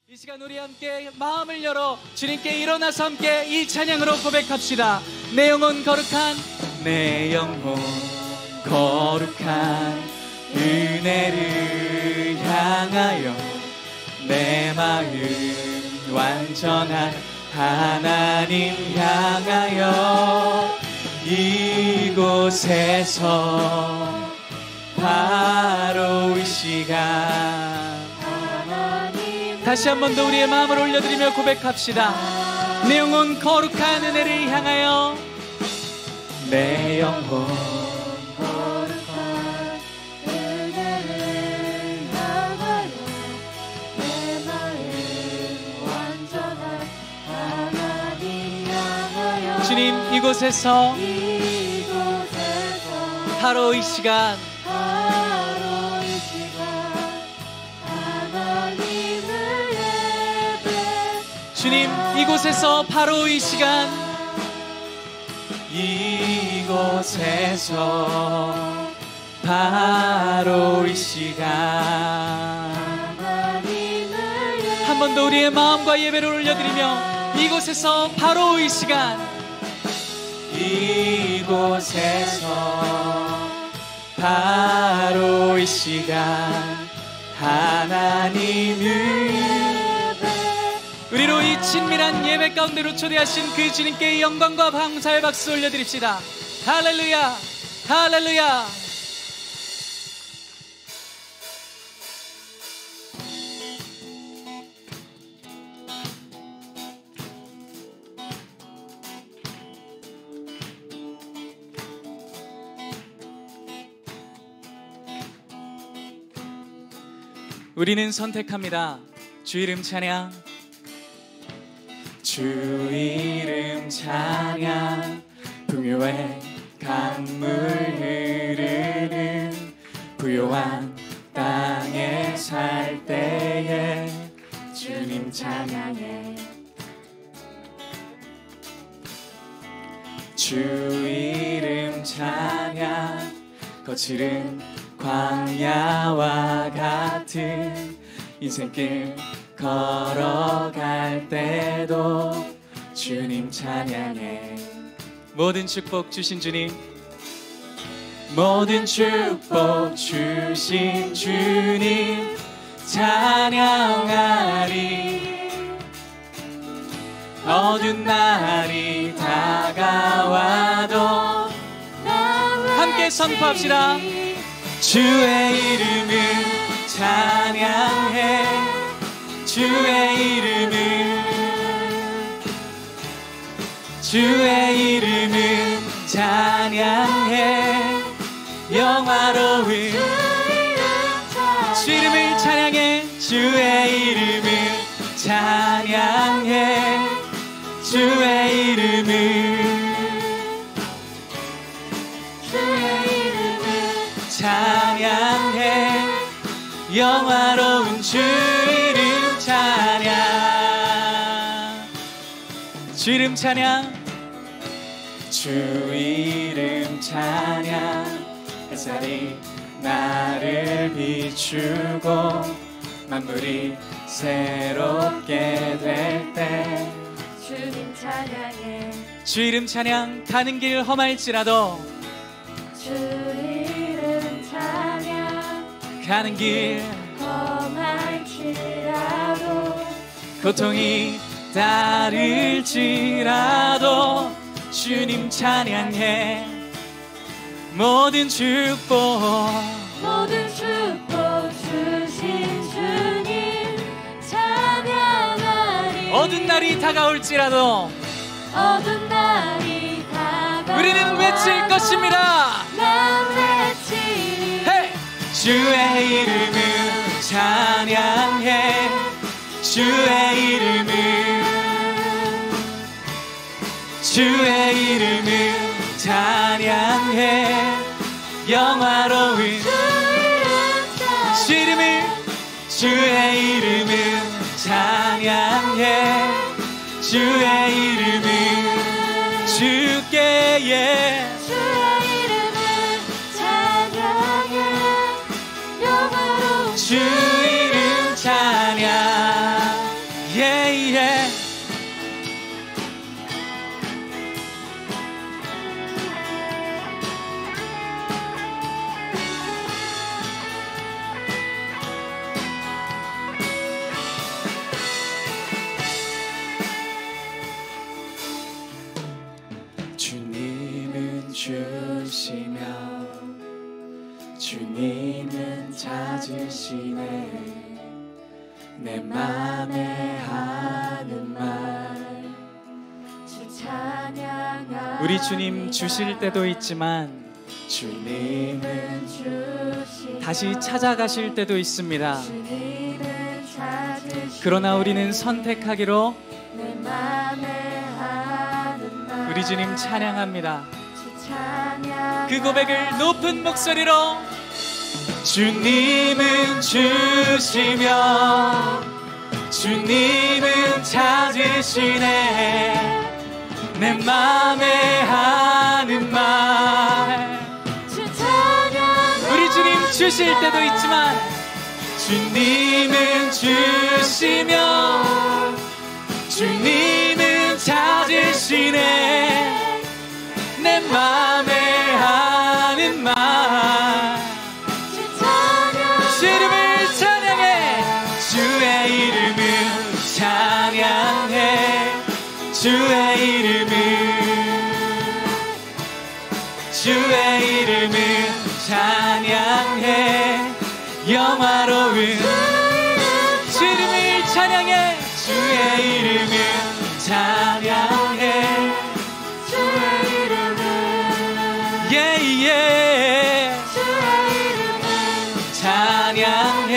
이 시간 우리 함께 마음을 열어 주님께 일어나서 함께 이 찬양으로 고백합시다. 내 영혼 거룩한, 내 영혼 거룩한 은혜를 향하여 내 마음 완전한 하나님 향하여 이곳에서 바로 이 시간 다시 한 번 더 우리의 마음을 올려드리며 고백합시다. 내 영혼 거룩한 은혜를 향하여, 내 영혼 거룩한 은혜를 향하여 내 마음 완전한 하나님 향하여 주님 이곳에서 바로 이 시간 주님 이곳에서 바로 이 시간 이곳에서 바로 이 시간 한 번 더 우리의 마음과 예배를 올려드리며 이곳에서 바로 이 시간 이곳에서 바로 이 시간 하나님을 우리로 이 친밀한 예배 가운데로 초대하신 그 주님께 영광과 감사의 박수 올려드립시다. 할렐루야 할렐루야. 우리는 선택합니다. 주 이름 찬양, 주 이름 찬양. 풍요의 강물 흐르는 부요한 땅에 살 때에 주님 찬양해. 주 이름 찬양. 거칠은 광야와 같은 인생길 걸어갈 때도 주님 찬양해. 모든 축복 주신 주님, 모든 축복 주신 주님 찬양하리. 어두운 날이 다가와도 함께 선포합시다. 주의 이름을 찬양해. 주의 이름을 찬양해. 영화로운 주 이름을 찬양해. 주의 이름을 찬양해. 주의 이름을 찬양해. 영화로운 주 이름 찬양. 주 이름 찬양. 주 이름 찬양. 햇살이 나를 비추고 만물이 새롭게 될 때 주님 찬양해. 주 이름 찬양. 가는 길 험할지라도 주 이름 찬양. 가는 길 험할지라도 고통이 따를지라도 주님 찬양해. 모든 축복 주신 주님 찬양하리. 어두운 날이 다가올지라도 우리는 외칠 것입니다. 난 외치리. 주의 이름을 찬양해. 주의 이름을 찬양해. 영화로운 주의 이름을 찬양해. 주의 이름을 주께에 주 이름 찬양. 내 맘에 하는 말. 우리 주님 주실 때도 있지만 주님은 다시 찾아가실 때도 있습니다. 그러나 우리는 선택하기로 우리 주님 찬양합니다. 그 고백을 높은 목소리로 주님은 주시며 주님은 찾으시네. 내 맘에 하는 말. 우리 주님 주실 때도 있지만 주님은 주시며 주님은 찾으시네. 내 맘에 하는 말. 주 이름을 찬양해. 주의 이름을 찬양해. 주의 이름을 찬양해. 영화로운 주 이름을 찬양해. 주의 이름을 찬양해. 주의 이름을 주의 이름을 찬양해.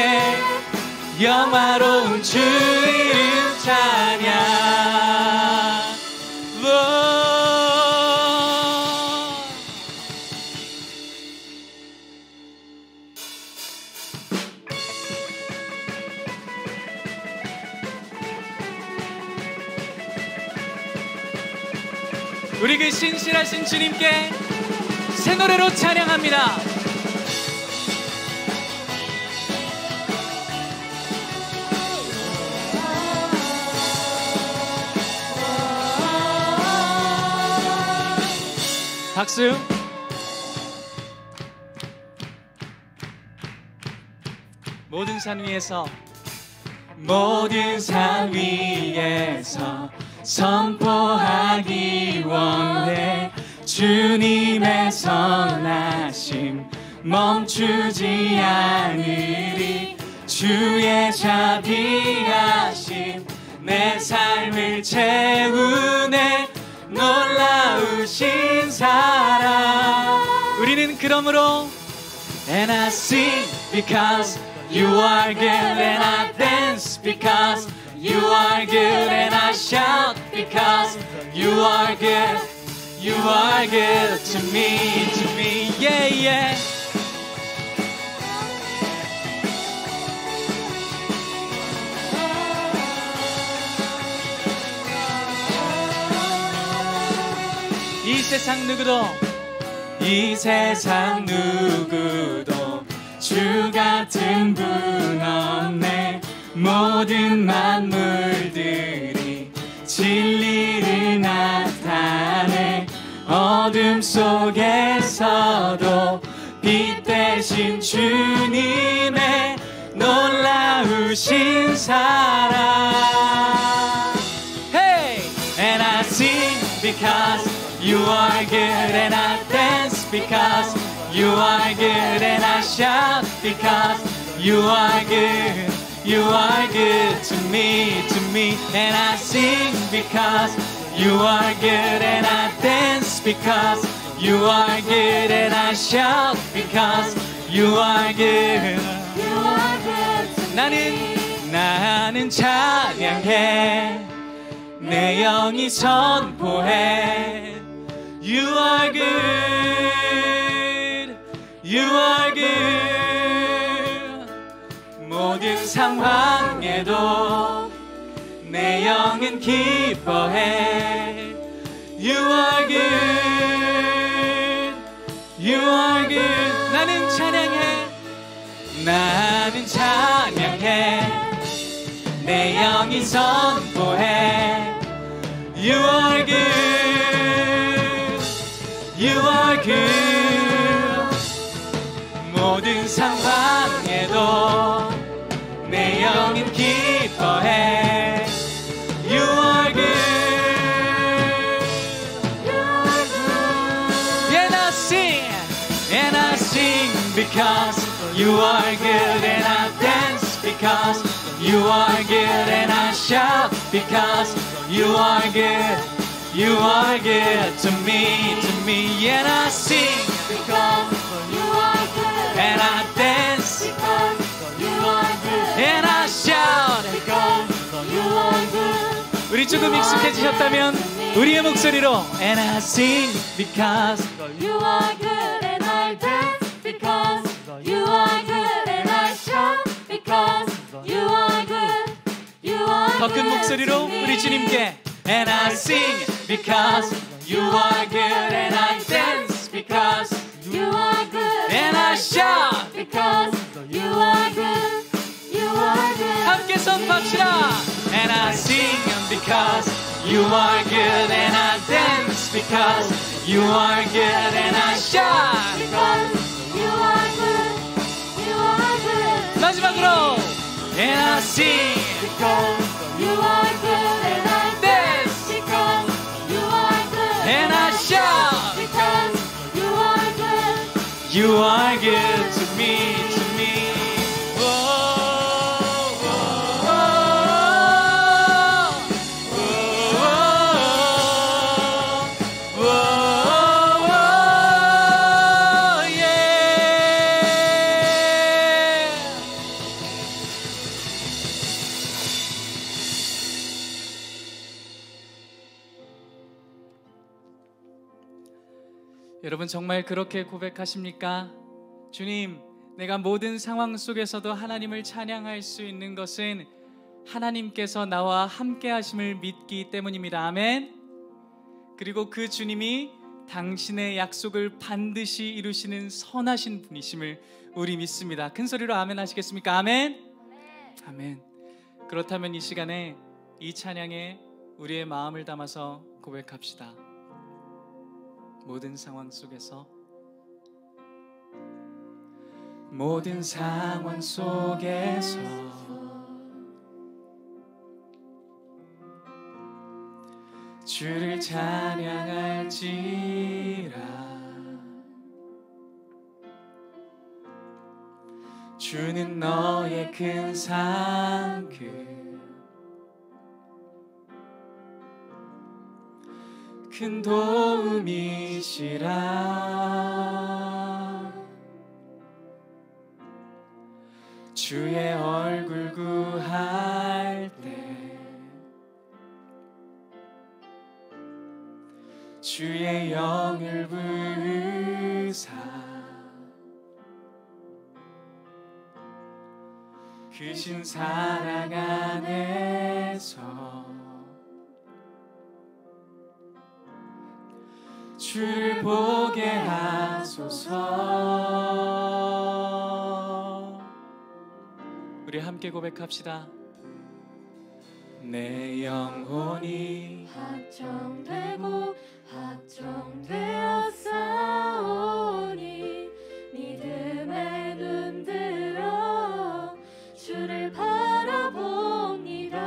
영화로운 주 이름 찬양. 우리 그 신실하신 주님께 새 노래로 찬양합니다. 박수. 모든 산 위에서 모든 산 위에서 선포하기 원해. 주님의 선하심 멈추지 않으리. 주의 자비하심 내 삶을 채우네. 놀라우신 사랑. 우리는 그러므로 And I sing because you are good, and I dance because you are good, and I shout because you are good. You are good to me, yeah, yeah. 이 세상 누구도 주 같은 분 없네. 모든 만물들이 진리를 나타내. 어둠 속에서도 빛 대신 주님의 놀라우신 사랑. Hey! And I sing because you are good, and I dance because you are good, and I shout because you are good. You are good to me, and I sing because you are good, and I dance because you are good, and I shout because you are good. You are good to me. 나는 찬양해. 내 영이 선포해. You are good. You are good. 모든 상황에도 내 영은 기뻐해. You are good. You are good. 나는 찬양해. 나는 찬양해. 내 영이 선포해. You are good. You are good. 모든 상황에도 내 영은 기뻐해. You are good. You are good. And I sing because you are good, and I dance because you are good. And I shout because you are good. You are good to me, and I sing because you are good. and I dance Because you are good. and I shout. Because you are good. 우리 조금 익숙해지셨다면 우리의 목소리로 and I sing because You are good and I dance. Because you are good and I shout. Because you are good. You are 더 good. 큰 목소리로 to me. 우리 주님께 and I sing because you are good and I dance because You are good and I shout. because you are good. You are good. 함께 선포합시다. And I sing because you are good and I dance because you are good and I shout. Because you are good. You are good. 마지막으로 and I sing Because you are good and I dance. Because you are good and I shout. Because you are good. You are good to me, to me. 여러분 정말 그렇게 고백하십니까? 주님, 내가 모든 상황 속에서도 하나님을 찬양할 수 있는 것은 하나님께서 나와 함께 하심을 믿기 때문입니다. 아멘. 그리고 그 주님이 당신의 약속을 반드시 이루시는 선하신 분이심을 우리 믿습니다. 큰 소리로 아멘 하시겠습니까? 아멘. 아멘. 그렇다면 이 시간에 이 찬양에 우리의 마음을 담아서 고백합시다. 모든 상황 속에서 모든 상황 속에서 주를 찬양할지라. 주는 너의 큰 상급 큰 도움이시라. 주의 얼굴 구할 때 주의 영을 부으사 크신 사랑 안에서 주를 보게 하소서. 우리 함께 고백합시다. 내 영혼이 확정되고 확정되어 싸우니 믿음에 눈들어 주를 바라봅니다.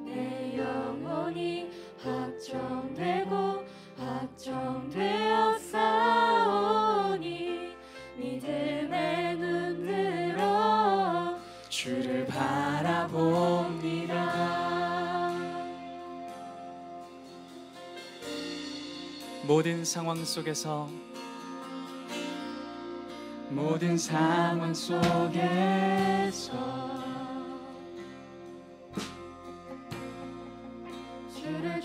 내 영혼이 확정되고 확정되어 싸우니 믿음에 눈들어 주를 바라봅니다. 모든 상황 속에서 모든 상황 속에서 주를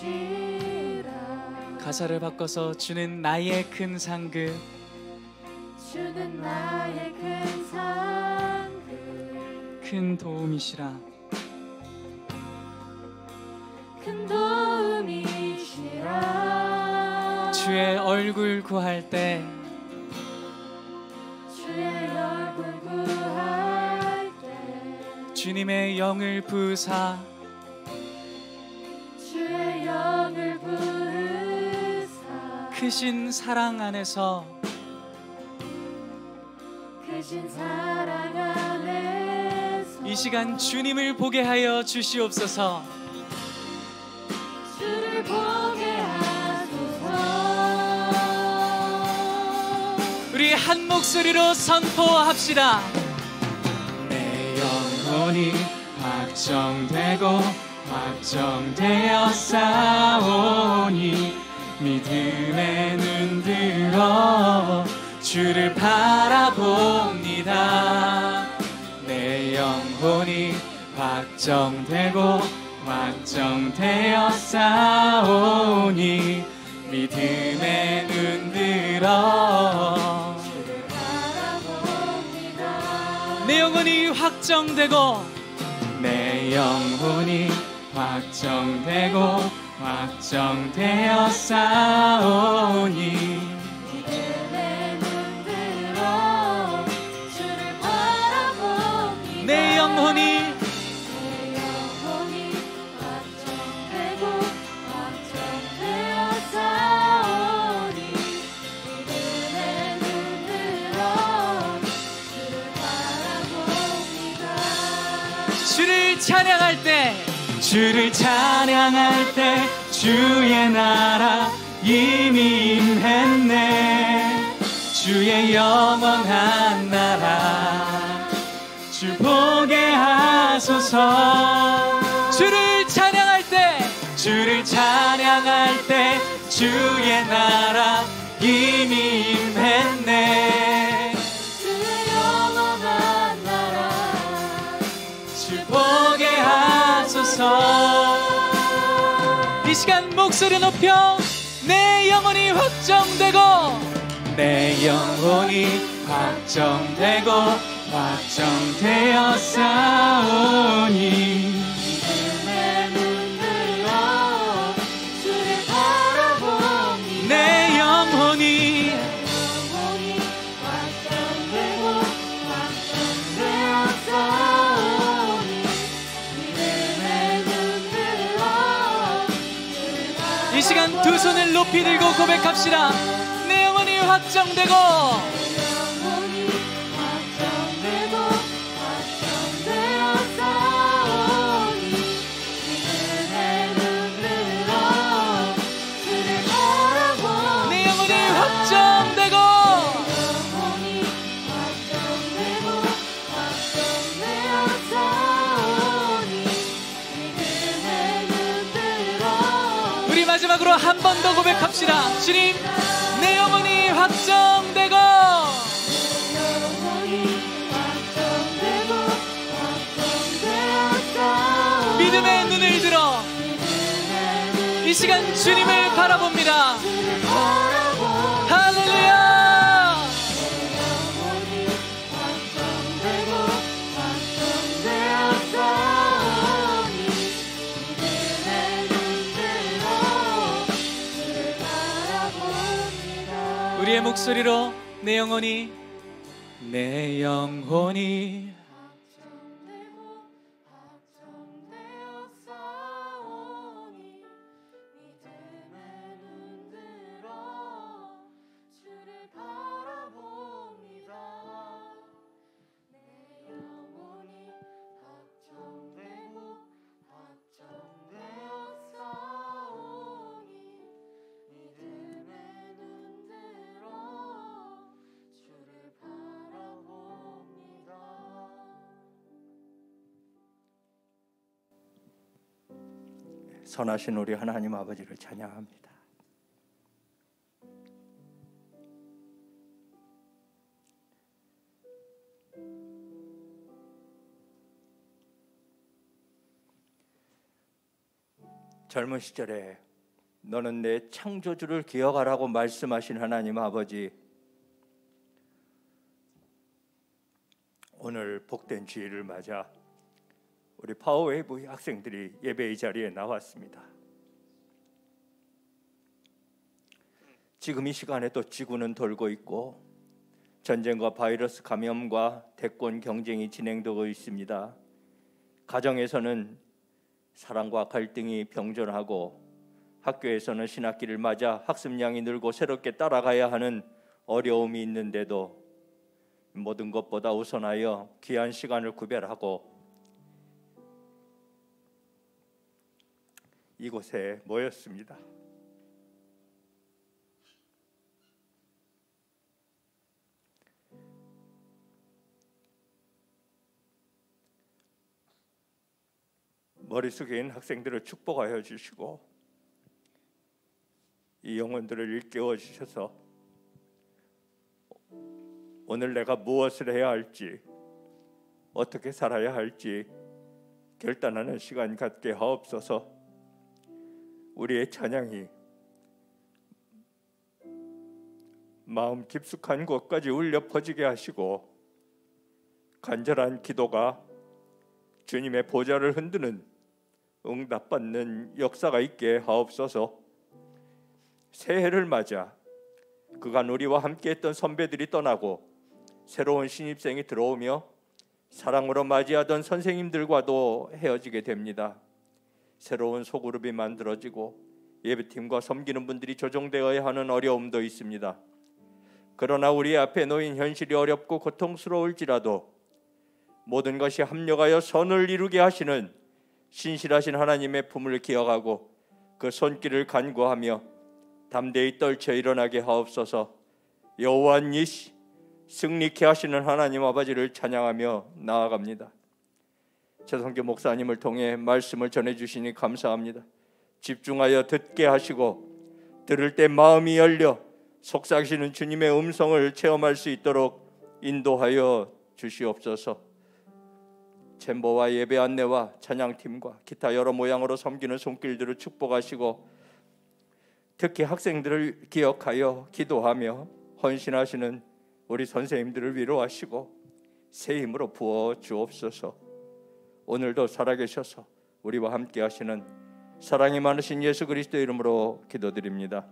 찬양할지라. 가사를 바꿔서 주는 나의 큰 상급 주는 나의 큰 상급 큰 도움이시라. 큰 도움이시라. 주의 얼굴 구할 때 주의 얼굴 구할 때 주님의 영을 부으사 주의 영을 부으사 크신 사랑 안에서 크신 사랑 안에서 이 시간 주님을 보게 하여 주시옵소서. 주를 보게 하소서. 우리 한 목소리로 선포합시다. 영혼이 확정되고 확정되어 싸우니 믿음의 눈 들어 주를 바라봅니다. 내 영혼이 확정되고 확정되어 싸우니 믿음의 눈 들어 주를 바라봅니다. 내 영혼이 확정되고 내 영혼이 확정되고 확정되어 싸우니 믿음의 눈 들어 주를 바라봅니다. 내 영혼이 확정되고 확정되어 싸우니 믿음의 눈 들어 주를 바라봅니다. 주를 찬양할 때 주를 찬양할 때 주의 나라 이미 임했네. 주의 영원한 나라 주 보게 하소서. 주를 찬양할 때 주를 찬양할 때 주의 나라 이미 임했네. 주의 영원한 나라 주 보게 하소서. 이 시간 목소리 높여 내 영혼이 확정되고 내 영혼이 확정되고 확정되어 싸우니 믿음의 눈 들어 주를 바라봅니다. 내 영혼이 확정되고 확정되어 싸우니 믿음의 눈 들어 주를 바라봅니다. 이 시간 두 손을 높이 들고 고백합시다. 내 영혼이 확정되고 영혼이 확정되고 확정되어 싸우니 믿음의 눈 들어 주를 바라봅니다. 내 영혼이 확정되고 영혼이 확정되고 확정되어 싸우니 믿음의 눈 들어 우리 마지막으로 한 번 더 고백합시다. 주님 내 영혼이 확정되고 영혼이 확정되고 확정되어 싸우니 믿음의 눈을 들어 믿음의 눈 이 시간 주님을 바라봅니다. 주를 바라봅니다. 할렐루야. 영혼이 확정되고 확정되어 싸우니 믿음의 눈 들어 주를 바라봅니다. 우리의 목소리로 내 영혼이 확정되고 확정되어 싸우니 믿음의 눈 들어 주를 바라봅니다. 내 영혼이 확정되고 확정되어 싸우니 믿음의 눈 들어 주를 바라봅니다. 선하신 우리 하나님 아버지를 찬양합니다. 젊은 시절에 너는 내 창조주를 기억하라고 말씀하신 하나님 아버지, 오늘 복된 주일을 맞아 우리 파워웨이브 학생들이 예배의 자리에 나왔습니다. 지금 이 시간에 또 지구는 돌고 있고 전쟁과 바이러스 감염과 대권 경쟁이 진행되고 있습니다. 가정에서는 사랑과 갈등이 병존하고 학교에서는 신학기를 맞아 학습량이 늘고 새롭게 따라가야 하는 어려움이 있는데도 모든 것보다 우선하여 귀한 시간을 구별하고 이곳에 모였습니다. 머릿속에 있는 학생들을 축복하여 주시고 이 영혼들을 일깨워 주셔서 오늘 내가 무엇을 해야 할지, 어떻게 살아야 할지 결단하는 시간 갖게 하옵소서. 우리의 찬양이 마음 깊숙한 곳까지 울려 퍼지게 하시고 간절한 기도가 주님의 보좌를 흔드는 응답받는 역사가 있게 하옵소서. 새해를 맞아 그간 우리와 함께했던 선배들이 떠나고 새로운 신입생이 들어오며 사랑으로 맞이하던 선생님들과도 헤어지게 됩니다. 새로운 소그룹이 만들어지고 예배팀과 섬기는 분들이 조정되어야 하는 어려움도 있습니다. 그러나 우리 앞에 놓인 현실이 어렵고 고통스러울지라도 모든 것이 합력하여 선을 이루게 하시는 신실하신 하나님의 품을 기억하고 그 손길을 간구하며 담대히 떨쳐 일어나게 하옵소서. 여호와 니시 승리케 하시는 하나님 아버지를 찬양하며 나아갑니다. 최성규 목사님을 통해 말씀을 전해주시니 감사합니다. 집중하여 듣게 하시고 들을 때 마음이 열려 속삭이시는 주님의 음성을 체험할 수 있도록 인도하여 주시옵소서. 챔버와 예배 안내와 찬양팀과 기타 여러 모양으로 섬기는 손길들을 축복하시고 특히 학생들을 기억하여 기도하며 헌신하시는 우리 선생님들을 위로하시고 새 힘으로 부어 주옵소서. 오늘도 살아계셔서 우리와 함께 하시는 사랑이 많으신 예수 그리스도의 이름으로 기도드립니다.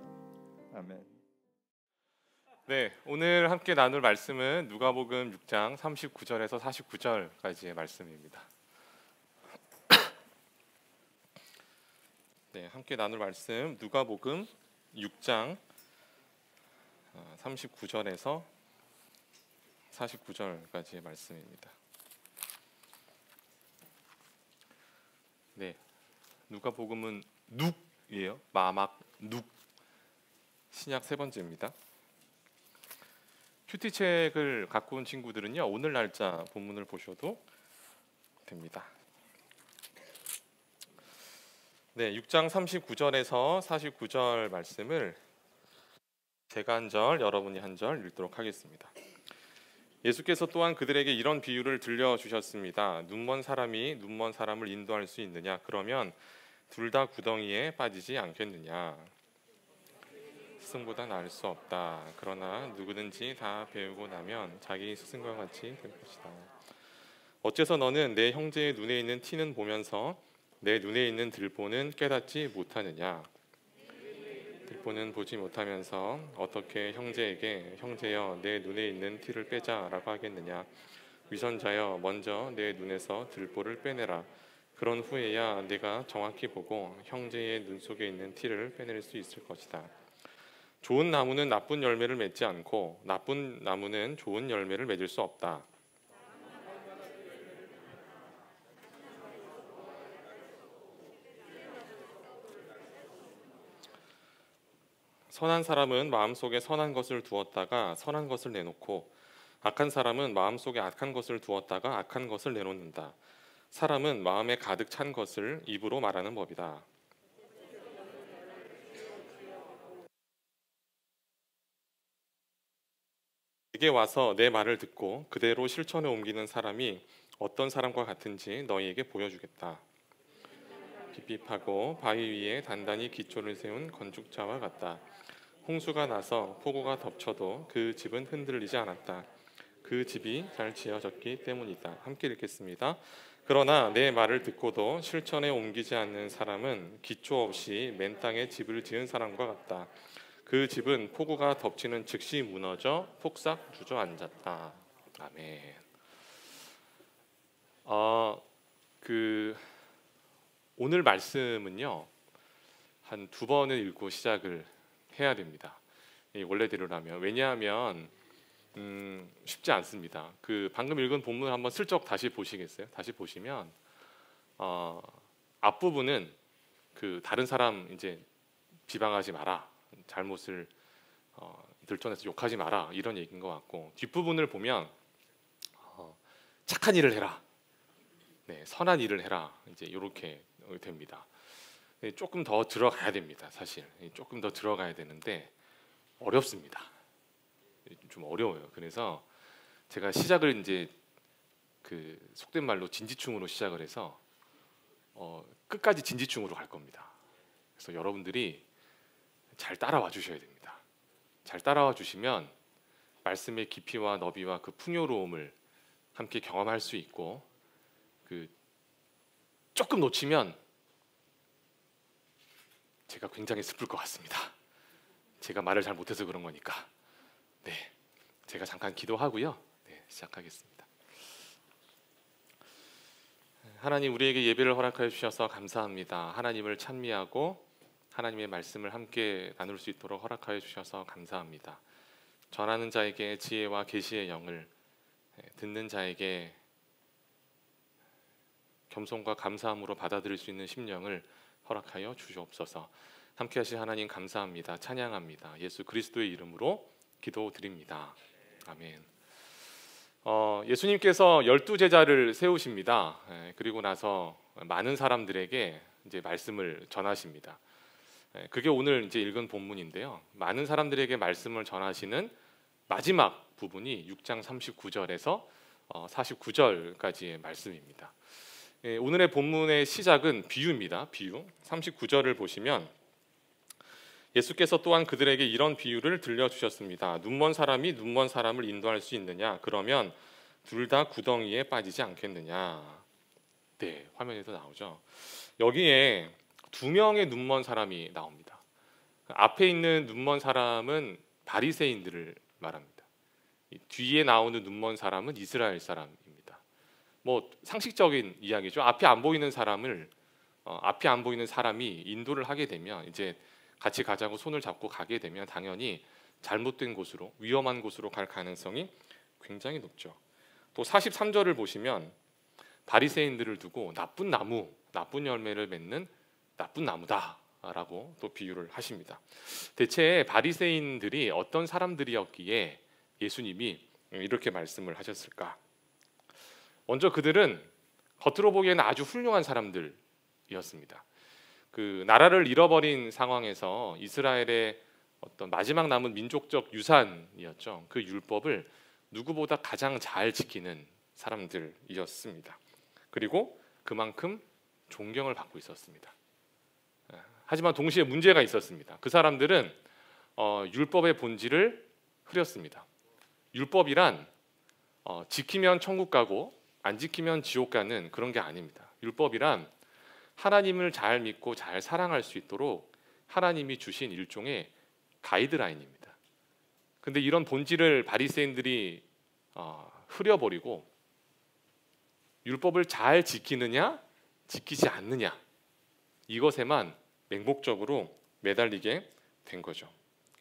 아멘. 네, 오늘 함께 나눌 말씀은 누가복음 6장 39절에서 49절까지의 말씀입니다. 네, 함께 나눌 말씀 누가복음 6장 39절에서 49절까지의 말씀입니다. 네, 누가복음은 눅이에요. 마막 눅. 신약 세 번째입니다. 큐티책을 갖고 온 친구들은요, 오늘 날짜 본문을 보셔도 됩니다. 네, 6장 39절에서 49절 말씀을 제가 한 절, 여러분이 한 절 읽도록 하겠습니다. 예수께서 또한 그들에게 이런 비유를 들려주셨습니다. 눈먼 사람이 눈먼 사람을 인도할 수 있느냐? 그러면 둘 다 구덩이에 빠지지 않겠느냐? 스승보다 나을 수 없다. 그러나 누구든지 다 배우고 나면 자기 스승과 같이 될 것이다. 어째서 너는 내 형제의 눈에 있는 티는 보면서 내 눈에 있는 들보는 깨닫지 못하느냐? 들보는 보지 못하면서 어떻게 형제에게 형제여 내 눈에 있는 티를 빼자라고 하겠느냐? 위선자여 먼저 내 눈에서 들보를 빼내라. 그런 후에야 내가 정확히 보고 형제의 눈 속에 있는 티를 빼낼 수 있을 것이다. 좋은 나무는 나쁜 열매를 맺지 않고 나쁜 나무는 좋은 열매를 맺을 수 없다. 선한 사람은 마음속에 선한 것을 두었다가 선한 것을 내놓고 악한 사람은 마음속에 악한 것을 두었다가 악한 것을 내놓는다. 사람은 마음에 가득 찬 것을 입으로 말하는 법이다. 내게 와서 내 말을 듣고 그대로 실천에 옮기는 사람이 어떤 사람과 같은지 너희에게 보여주겠다. 핍핍하고 바위 위에 단단히 기초를 세운 건축자와 같다. 홍수가 나서 폭우가 덮쳐도 그 집은 흔들리지 않았다. 그 집이 잘 지어졌기 때문이다. 함께 읽겠습니다. 그러나 내 말을 듣고도 실천에 옮기지 않는 사람은 기초 없이 맨 땅에 집을 지은 사람과 같다. 그 집은 폭우가 덮치는 즉시 무너져 폭삭 주저앉았다. 아멘. 오늘 말씀은요, 한 두 번을 읽고 시작을 해야 됩니다. 원래대로라면. 왜냐하면 쉽지 않습니다. 방금 읽은 본문을 한번 슬쩍 다시 보시겠어요? 다시 보시면 앞부분은 다른 사람 이제 비방하지 마라, 잘못을 들춰내서 욕하지 마라, 이런 얘기인 것 같고, 뒷부분을 보면 착한 일을 해라, 네, 선한 일을 해라, 이제 이렇게 됩니다. 조금 더 들어가야 됩니다. 사실 조금 더 들어가야 되는데 어렵습니다. 좀 어려워요. 그래서 제가 시작을 이제 그 속된 말로 진지충으로 시작을 해서 끝까지 진지충으로 갈 겁니다. 그래서 여러분들이 잘 따라와 주셔야 됩니다. 잘 따라와 주시면 말씀의 깊이와 너비와 그 풍요로움을 함께 경험할 수 있고, 그 조금 놓치면 제가 굉장히 슬플 것 같습니다. 제가 말을 잘 못해서 그런 거니까. 네, 제가 잠깐 기도하고요. 네, 시작하겠습니다. 하나님, 우리에게 예배를 허락하여 주셔서 감사합니다. 하나님을 찬미하고 하나님의 말씀을 함께 나눌 수 있도록 허락하여 주셔서 감사합니다. 전하는 자에게 지혜와 계시의 영을, 듣는 자에게 겸손과 감사함으로 받아들일 수 있는 심령을 허락하여 주시옵소서. 함께 하신 하나님 감사합니다. 찬양합니다. 예수 그리스도의 이름으로 기도드립니다. 아멘. 예수님께서 12제자를 세우십니다. 그리고 나서 많은 사람들에게 이제 말씀을 전하십니다. 그게 오늘 이제 읽은 본문인데요. 많은 사람들에게 말씀을 전하시는 마지막 부분이 6장 39절에서 49절까지의 말씀입니다. 오늘의 본문의 시작은 비유입니다. 비유. 39절을 보시면 예수께서 또한 그들에게 이런 비유를 들려주셨습니다. 눈먼 사람이 눈먼 사람을 인도할 수 있느냐? 그러면 둘 다 구덩이에 빠지지 않겠느냐? 네, 화면에도 나오죠. 여기에 두 명의 눈먼 사람이 나옵니다. 앞에 있는 눈먼 사람은 바리새인들을 말합니다. 뒤에 나오는 눈먼 사람은 이스라엘 사람입니다. 뭐 상식적인 이야기죠. 앞에 안 보이는 사람이 인도를 하게 되면, 이제 같이 가자고 손을 잡고 가게 되면 당연히 잘못된 곳으로, 위험한 곳으로 갈 가능성이 굉장히 높죠. 또 43절을 보시면 바리새인들을 두고 나쁜 나무, 나쁜 열매를 맺는 나쁜 나무다라고 또 비유를 하십니다. 대체 바리새인들이 어떤 사람들이었기에 예수님이 이렇게 말씀을 하셨을까? 먼저 그들은 겉으로 보기에는 아주 훌륭한 사람들이었습니다. 그 나라를 잃어버린 상황에서 이스라엘의 어떤 마지막 남은 민족적 유산이었죠. 그 율법을 누구보다 가장 잘 지키는 사람들이었습니다. 그리고 그만큼 존경을 받고 있었습니다. 하지만 동시에 문제가 있었습니다. 그 사람들은 율법의 본질을 흐렸습니다. 율법이란 지키면 천국 가고 안 지키면 지옥 가는 그런 게 아닙니다. 율법이란 하나님을 잘 믿고 잘 사랑할 수 있도록 하나님이 주신 일종의 가이드라인입니다. 근데 이런 본질을 바리새인들이 흐려버리고 율법을 잘 지키느냐 지키지 않느냐, 이것에만 맹목적으로 매달리게 된 거죠.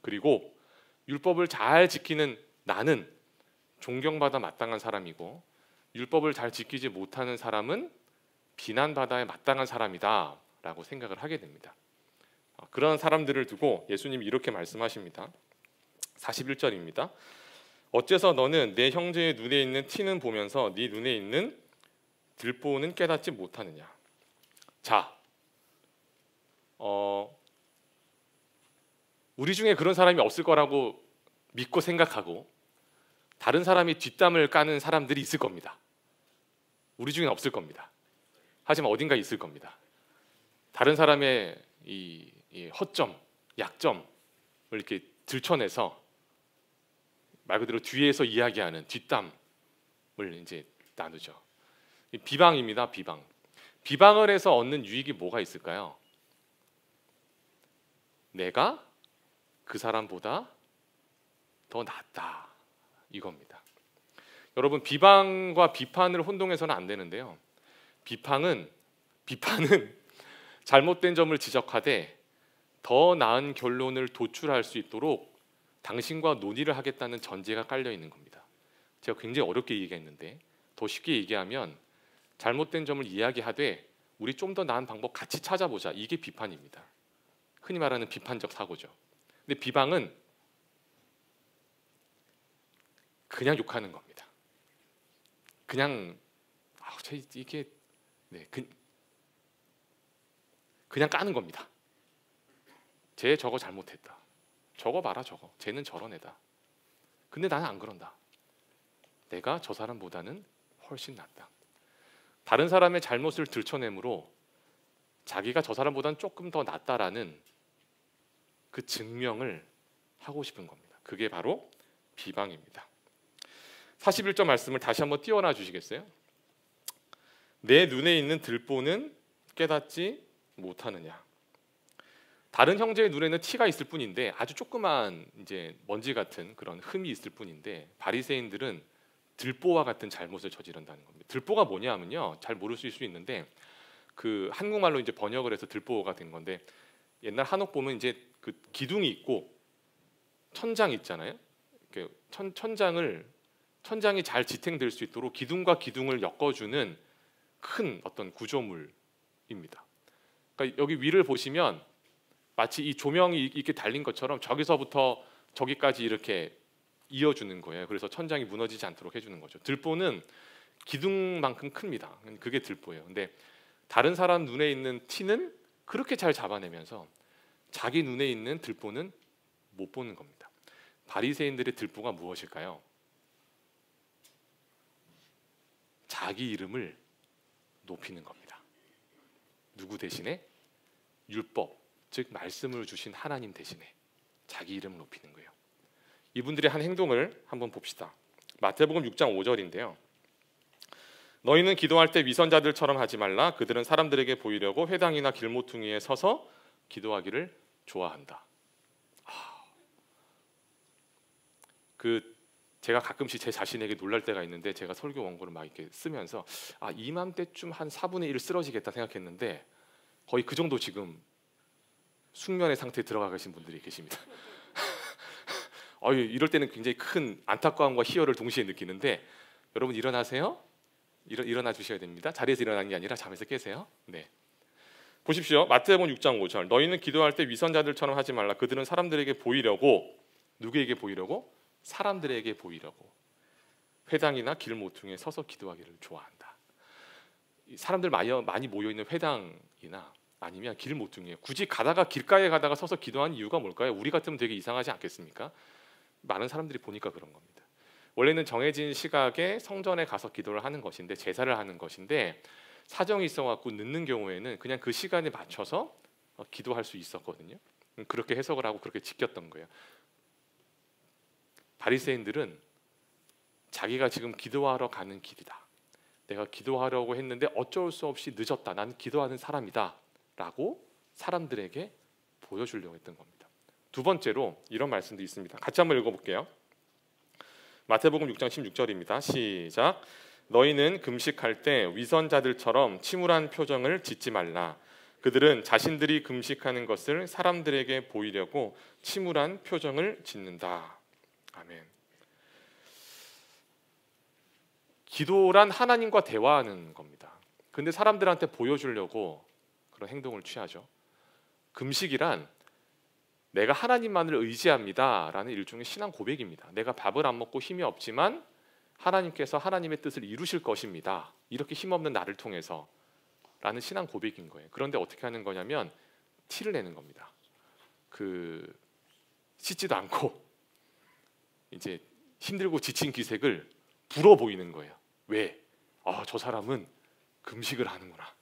그리고 율법을 잘 지키는 나는 존경받아 마땅한 사람이고, 율법을 잘 지키지 못하는 사람은 비난받아야 마땅한 사람이다 라고 생각을 하게 됩니다. 그런 사람들을 두고 예수님이 이렇게 말씀하십니다. 41절입니다. 어째서 너는 내 형제의 눈에 있는 티는 보면서 네 눈에 있는 들보는 깨닫지 못하느냐? 자, 우리 중에 그런 사람이 없을 거라고 믿고 생각하고 다른 사람이 뒷담을 까는 사람들이 있을 겁니다. 우리 중에는 없을 겁니다. 하지만 어딘가 있을 겁니다. 다른 사람의 이 허점, 약점을 이렇게 들춰내서 말 그대로 뒤에서 이야기하는 뒷담을 이제 나누죠. 비방입니다. 비방. 비방을 해서 얻는 유익이 뭐가 있을까요? 내가 그 사람보다 더 낫다, 이겁니다. 여러분, 비방과 비판을 혼동해서는 안 되는데요. 비판은 잘못된 점을 지적하되 더 나은 결론을 도출할 수 있도록 당신과 논의를 하겠다는 전제가 깔려 있는 겁니다. 제가 굉장히 어렵게 얘기했는데 더 쉽게 얘기하면 잘못된 점을 이야기하되 우리 좀 더 나은 방법 같이 찾아보자, 이게 비판입니다. 흔히 말하는 비판적 사고죠. 근데 비방은 그냥 욕하는 겁니다. 그냥 이게 그냥 까는 겁니다. 쟤 저거 잘못했다. 저거 봐라 저거. 쟤는 저런 애다. 근데 나는 안 그런다. 내가 저 사람보다는 훨씬 낫다. 다른 사람의 잘못을 들춰내므로 자기가 저 사람보다는 조금 더 낫다라는 그 증명을 하고 싶은 겁니다. 그게 바로 비방입니다. 41절 말씀을 다시 한번 띄워놔 주시겠어요? 내 눈에 있는 들보는 깨닫지 못하느냐. 다른 형제의 눈에는 티가 있을 뿐인데 아주 조그만 이제 먼지 같은 그런 흠이 있을 뿐인데 바리새인들은 들보와 같은 잘못을 저지른다는 겁니다. 들보가 뭐냐면요, 잘 모르실 수 있는데 그 한국말로 이제 번역을 해서 들보가 된 건데 옛날 한옥 보면 이제 그 기둥이 있고 천장 있잖아요. 천장이 잘 지탱될 수 있도록 기둥과 기둥을 엮어주는 큰 어떤 구조물입니다. 그러니까 여기 위를 보시면 마치 이 조명이 이렇게 달린 것처럼 저기서부터 저기까지 이렇게 이어주는 거예요. 그래서 천장이 무너지지 않도록 해주는 거죠. 들보는 기둥만큼 큽니다. 그게 들보예요. 근데 다른 사람 눈에 있는 티는 그렇게 잘 잡아내면서 자기 눈에 있는 들보는 못 보는 겁니다. 바리새인들의 들보가 무엇일까요? 자기 이름을 높이는 겁니다. 누구 대신에? 율법, 즉 말씀을 주신 하나님 대신에 자기 이름을 높이는 거예요. 이분들의 한 행동을 한번 봅시다. 마태복음 6장 5절인데요. 너희는 기도할 때 위선자들처럼 하지 말라. 그들은 사람들에게 보이려고 회당이나 길모퉁이에 서서 기도하기를 좋아한다. 제가 가끔씩 제 자신에게 놀랄 때가 있는데 제가 설교 원고를 막 이렇게 쓰면서 이맘때쯤 한 4분의 1 쓰러지겠다 생각했는데 거의 그 정도 지금 숙면의 상태에 들어가 계신 분들이 계십니다. 이럴 때는 굉장히 큰 안타까움과 희열을 동시에 느끼는데 여러분 일어나세요. 일어나 주셔야 됩니다. 자리에서 일어나는 게 아니라 잠에서 깨세요. 네. 보십시오. 마태복음 6장 5절. 너희는 기도할 때 위선자들처럼 하지 말라. 그들은 사람들에게 보이려고, 누구에게 보이려고? 사람들에게 보이려고 회당이나 길 모퉁이에 서서 기도하기를 좋아한다. 사람들 많이 모여 있는 회당이나 아니면 길 모퉁이에 굳이 길가에 가다가 서서 기도하는 이유가 뭘까요? 우리 같으면 되게 이상하지 않겠습니까? 많은 사람들이 보니까 그런 겁니다. 원래는 정해진 시각에 성전에 가서 기도를 하는 것인데, 제사를 하는 것인데 사정이 있어갖고 늦는 경우에는 그냥 그 시간에 맞춰서 기도할 수 있었거든요. 그렇게 해석을 하고 그렇게 지켰던 거예요. 바리새인들은 자기가 지금 기도하러 가는 길이다. 내가 기도하려고 했는데 어쩔 수 없이 늦었다. 난 기도하는 사람이다. 라고 사람들에게 보여주려고 했던 겁니다. 두 번째로 이런 말씀도 있습니다. 같이 한번 읽어볼게요. 마태복음 6장 16절입니다. 시작. 너희는 금식할 때 위선자들처럼 침울한 표정을 짓지 말라. 그들은 자신들이 금식하는 것을 사람들에게 보이려고 침울한 표정을 짓는다. 아멘. 기도란 하나님과 대화하는 겁니다. 근데 사람들한테 보여주려고 그런 행동을 취하죠. 금식이란 내가 하나님만을 의지합니다 라는 일종의 신앙 고백입니다. 내가 밥을 안 먹고 힘이 없지만 하나님께서 하나님의 뜻을 이루실 것입니다. 이렇게 힘없는 나를 통해서 라는 신앙 고백인 거예요. 그런데 어떻게 하는 거냐면 티를 내는 겁니다. 씻지도 않고 이제 힘들고 지친 기색을 불어 보이는 거예요. 왜? 저 사람은 금식을 하는구나.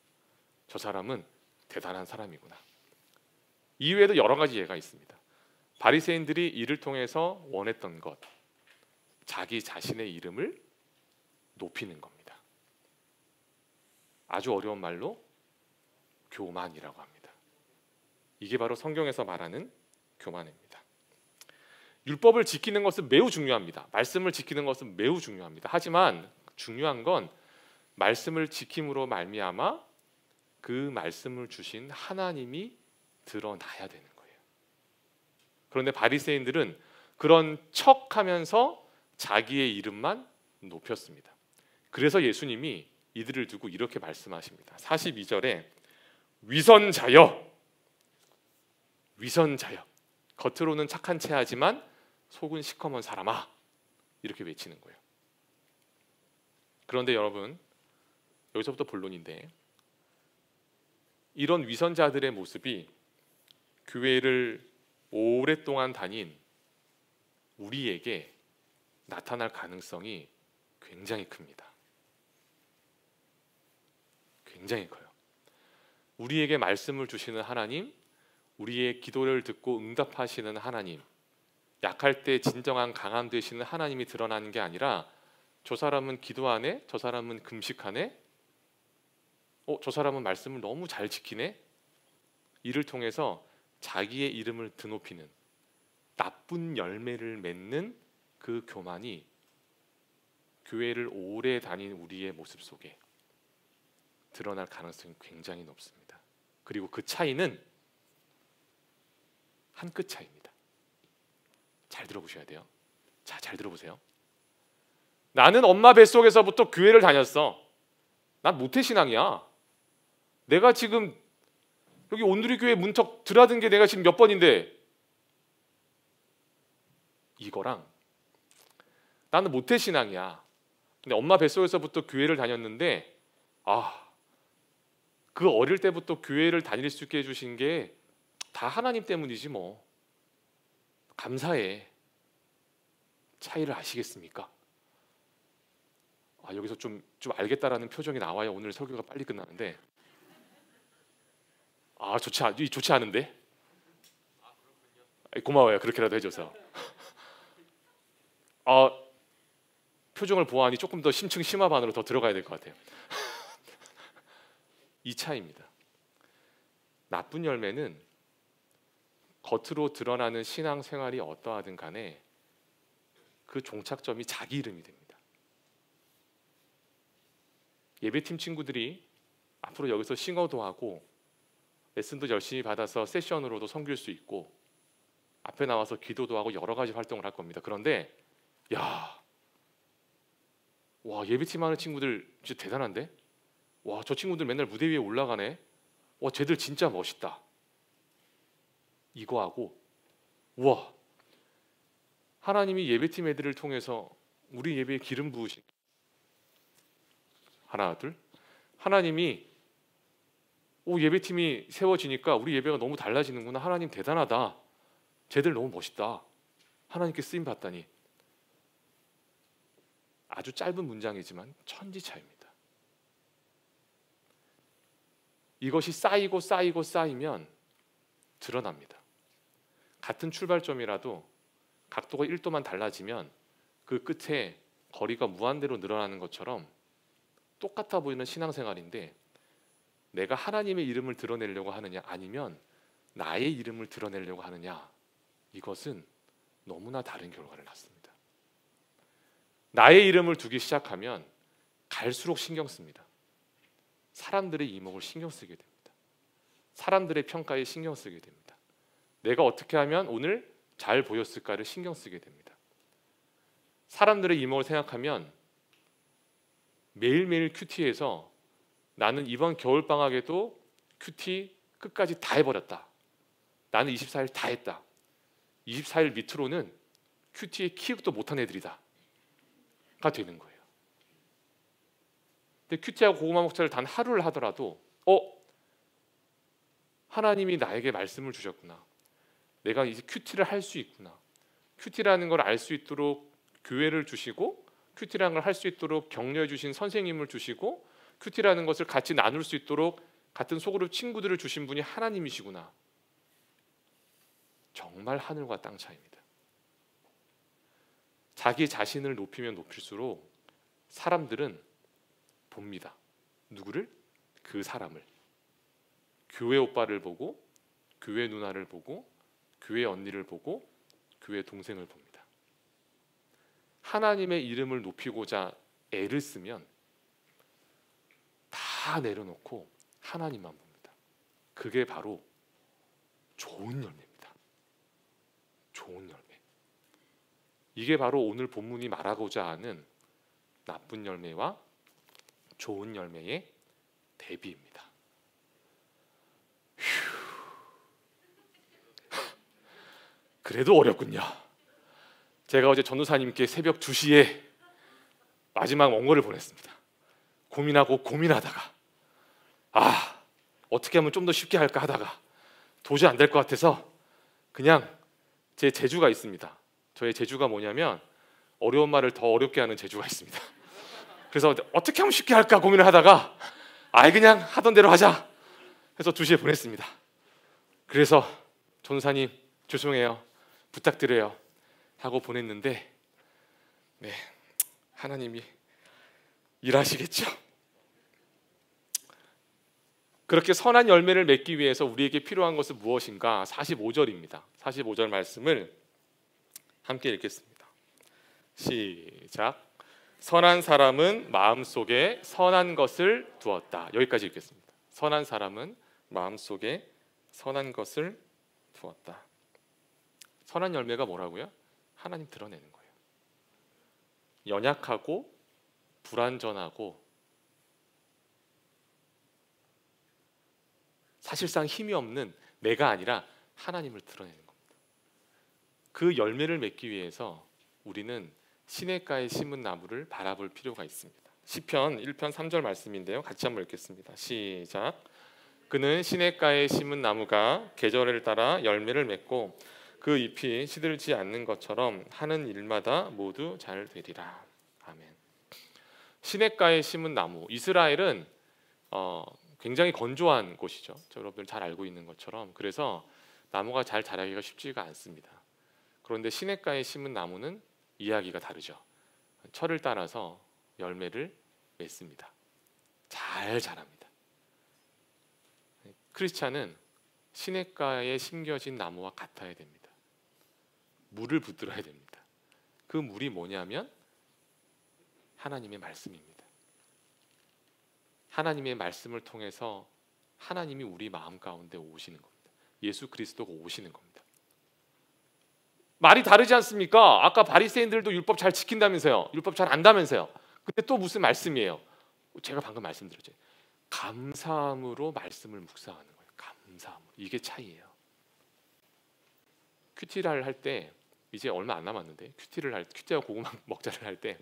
저 사람은 대단한 사람이구나. 이외에도 여러 가지 예가 있습니다. 바리새인들이 이를 통해서 원했던 것, 자기 자신의 이름을 높이는 겁니다. 아주 어려운 말로 교만이라고 합니다. 이게 바로 성경에서 말하는 교만입니다. 율법을 지키는 것은 매우 중요합니다. 말씀을 지키는 것은 매우 중요합니다. 하지만 중요한 건 말씀을 지킴으로 말미암아 그 말씀을 주신 하나님이 드러나야 되는 거예요. 그런데 바리새인들은 그런 척하면서 자기의 이름만 높였습니다. 그래서 예수님이 이들을 두고 이렇게 말씀하십니다. 42절에 위선자여, 겉으로는 착한 체하지만 속은 시커먼 사람아, 이렇게 외치는 거예요. 그런데 여러분, 여기서부터 본론인데 이런 위선자들의 모습이 교회를 오랫동안 다닌 우리에게 나타날 가능성이 굉장히 큽니다. 굉장히 커요. 우리에게 말씀을 주시는 하나님, 우리의 기도를 듣고 응답하시는 하나님, 약할 때 진정한 강함 되시는 하나님이 드러나는 게 아니라 저 사람은 기도하네, 저 사람은 금식하네, 저 사람은 말씀을 너무 잘 지키네. 이를 통해서 자기의 이름을 드높이는 나쁜 열매를 맺는 그 교만이 교회를 오래 다닌 우리의 모습 속에 드러날 가능성이 굉장히 높습니다. 그리고 그 차이는 한 끗 차이입니다. 잘 들어보셔야 돼요. 자, 잘 들어보세요. 나는 엄마 뱃속에서부터 교회를 다녔어. 난 모태신앙이야. 내가 지금 여기 온누리 교회 문턱 드나든 게 내가 지금 몇 번인데, 이거랑 나는 모태신앙이야. 근데 엄마 뱃속에서부터 교회를 다녔는데 그 어릴 때부터 교회를 다닐 수 있게 해주신 게 다 하나님 때문이지 뭐. 감사해. 차이를 아시겠습니까? 여기서 좀 알겠다라는 표정이 나와야 오늘 설교가 빨리 끝나는데, 좋지 않은데? 고마워요. 그렇게라도 해줘서. 표정을 보아하니 조금 더 심층 심화반으로 더 들어가야 될 것 같아요. 이 차이입니다. 나쁜 열매는 겉으로 드러나는 신앙생활이 어떠하든 간에 그 종착점이 자기 이름이 됩니다. 예배팀 친구들이 앞으로 여기서 싱어도 하고 레슨도 열심히 받아서 세션으로도 섬길 수 있고 앞에 나와서 기도도 하고 여러 가지 활동을 할 겁니다. 그런데 예배팀 하는 친구들 진짜 대단한데? 저 친구들 맨날 무대 위에 올라가네. 쟤들 진짜 멋있다. 이거하고 하나님이 예배팀 애들을 통해서 우리 예배에 기름 부으신, 하나 둘, 하나님이 예배팀이 세워지니까 우리 예배가 너무 달라지는구나. 하나님 대단하다. 쟤들 너무 멋있다. 하나님께 쓰임 받다니. 아주 짧은 문장이지만 천지차이입니다. 이것이 쌓이고 쌓이면 드러납니다. 같은 출발점이라도 각도가 1도만 달라지면 그 끝에 거리가 무한대로 늘어나는 것처럼 똑같아 보이는 신앙생활인데, 내가 하나님의 이름을 드러내려고 하느냐 아니면 나의 이름을 드러내려고 하느냐, 이것은 너무나 다른 결과를 낳습니다. 나의 이름을 두기 시작하면 갈수록 신경 씁니다. 사람들의 이목을 신경 쓰게 됩니다. 사람들의 평가에 신경 쓰게 됩니다. 내가 어떻게 하면 오늘 잘 보였을까를 신경 쓰게 됩니다. 사람들의 이목을 생각하면 매일매일 큐티에서 나는 이번 겨울방학에도 큐티 끝까지 다 해버렸다. 나는 24일 다 했다. 24일 밑으로는 큐티에 키읔도 못한 애들이다 가 되는 거예요. 근데 큐티하고 고구마 목차를 단 하루를 하더라도 하나님이 나에게 말씀을 주셨구나. 내가 이제 큐티를 할 수 있구나. 큐티라는 걸 알 수 있도록 교회를 주시고, 큐티라는 걸 할 수 있도록 격려해 주신 선생님을 주시고, 큐티라는 것을 같이 나눌 수 있도록 같은 소그룹 친구들을 주신 분이 하나님이시구나. 정말 하늘과 땅 차이입니다. 자기 자신을 높이면 높일수록 사람들은 봅니다. 누구를? 그 사람을. 교회 오빠를 보고, 교회 누나를 보고, 교회 언니를 보고, 교회 동생을 봅니다. 하나님의 이름을 높이고자 애를 쓰면 다 내려놓고 하나님만 봅니다. 그게 바로 좋은 열매입니다. 좋은 열매. 이게 바로 오늘 본문이 말하고자 하는 나쁜 열매와 좋은 열매의 대비입니다. 그래도 어렵군요. 제가 어제 전도사님께 새벽 2시에 마지막 원고를 보냈습니다. 고민하다가 어떻게 하면 좀 더 쉽게 할까 하다가 도저히 안 될 것 같아서 그냥 제 재주가 있습니다. 저의 재주가 뭐냐면 어려운 말을 더 어렵게 하는 재주가 있습니다. 그래서 어떻게 하면 쉽게 할까 고민을 하다가 그냥 하던 대로 하자 해서 2시에 보냈습니다. 그래서 전도사님 죄송해요, 부탁드려요 하고 보냈는데 네, 하나님이 일하시겠죠. 그렇게 선한 열매를 맺기 위해서 우리에게 필요한 것은 무엇인가? 45절입니다. 45절 말씀을 함께 읽겠습니다. 시작. 선한 사람은 마음속에 선한 것을 두었다. 여기까지 읽겠습니다. 선한 사람은 마음속에 선한 것을 두었다. 선한 열매가 뭐라고요? 하나님 드러내는 거예요. 연약하고 불완전하고 사실상 힘이 없는 내가 아니라 하나님을 드러내는 겁니다. 그 열매를 맺기 위해서 우리는 시냇가에 심은 나무를 바라볼 필요가 있습니다. 시편 1편 3절 말씀인데요. 같이 한번 읽겠습니다. 시작. 그는 시냇가에 심은 나무가 계절을 따라 열매를 맺고 그 잎이 시들지 않는 것처럼 하는 일마다 모두 잘 되리라. 아멘. 시냇가에 심은 나무. 이스라엘은 굉장히 건조한 곳이죠. 여러분들 잘 알고 있는 것처럼. 그래서 나무가 잘 자라기가 쉽지가 않습니다. 그런데 시냇가에 심은 나무는 이야기가 다르죠. 철을 따라서 열매를 맺습니다. 잘 자랍니다. 크리스찬은 시냇가에 심겨진 나무와 같아야 됩니다. 물을 붙들어야 됩니다. 그 물이 뭐냐면 하나님의 말씀입니다. 하나님의 말씀을 통해서 하나님이 우리 마음 가운데 오시는 겁니다. 예수 그리스도가 오시는 겁니다. 말이 다르지 않습니까? 아까 바리새인들도 율법 잘 지킨다면서요. 율법 잘 안다면서요. 근데 또 무슨 말씀이에요? 제가 방금 말씀드렸죠. 감사함으로 말씀을 묵상하는 거예요. 감사함으로. 이게 차이예요. 큐티를 할 때 이제 얼마 안 남았는데 큐티와 고구마 먹자를 할 때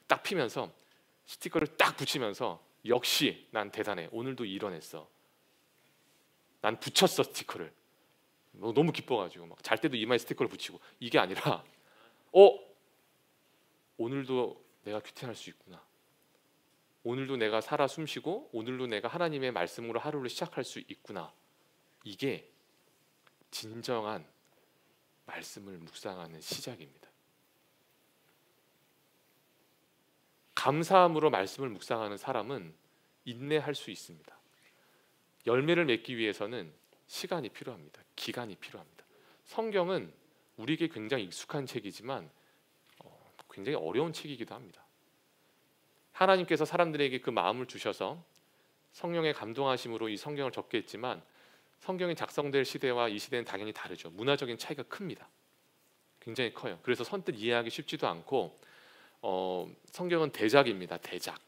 딱 피면서 스티커를 딱 붙이면서 역시 난 대단해. 오늘도 이뤄냈어. 난 붙였어 스티커를. 너무 기뻐가지고 막 잘 때도 이마에 스티커를 붙이고 이게 아니라 오늘도 내가 큐티할 수 있구나. 오늘도 내가 살아 숨쉬고 오늘도 내가 하나님의 말씀으로 하루를 시작할 수 있구나. 이게 진정한 말씀을 묵상하는 시작입니다. 감사함으로 말씀을 묵상하는 사람은 인내할 수 있습니다. 열매를 맺기 위해서는 시간이 필요합니다. 기간이 필요합니다. 성경은 우리에게 굉장히 익숙한 책이지만 굉장히 어려운 책이기도 합니다. 하나님께서 사람들에게 그 마음을 주셔서 성령의 감동하심으로 이 성경을 적게 했지만 성경이 작성될 시대와 이 시대는 당연히 다르죠. 문화적인 차이가 큽니다. 굉장히 커요. 그래서 선뜻 이해하기 쉽지도 않고 성경은 대작입니다. 대작.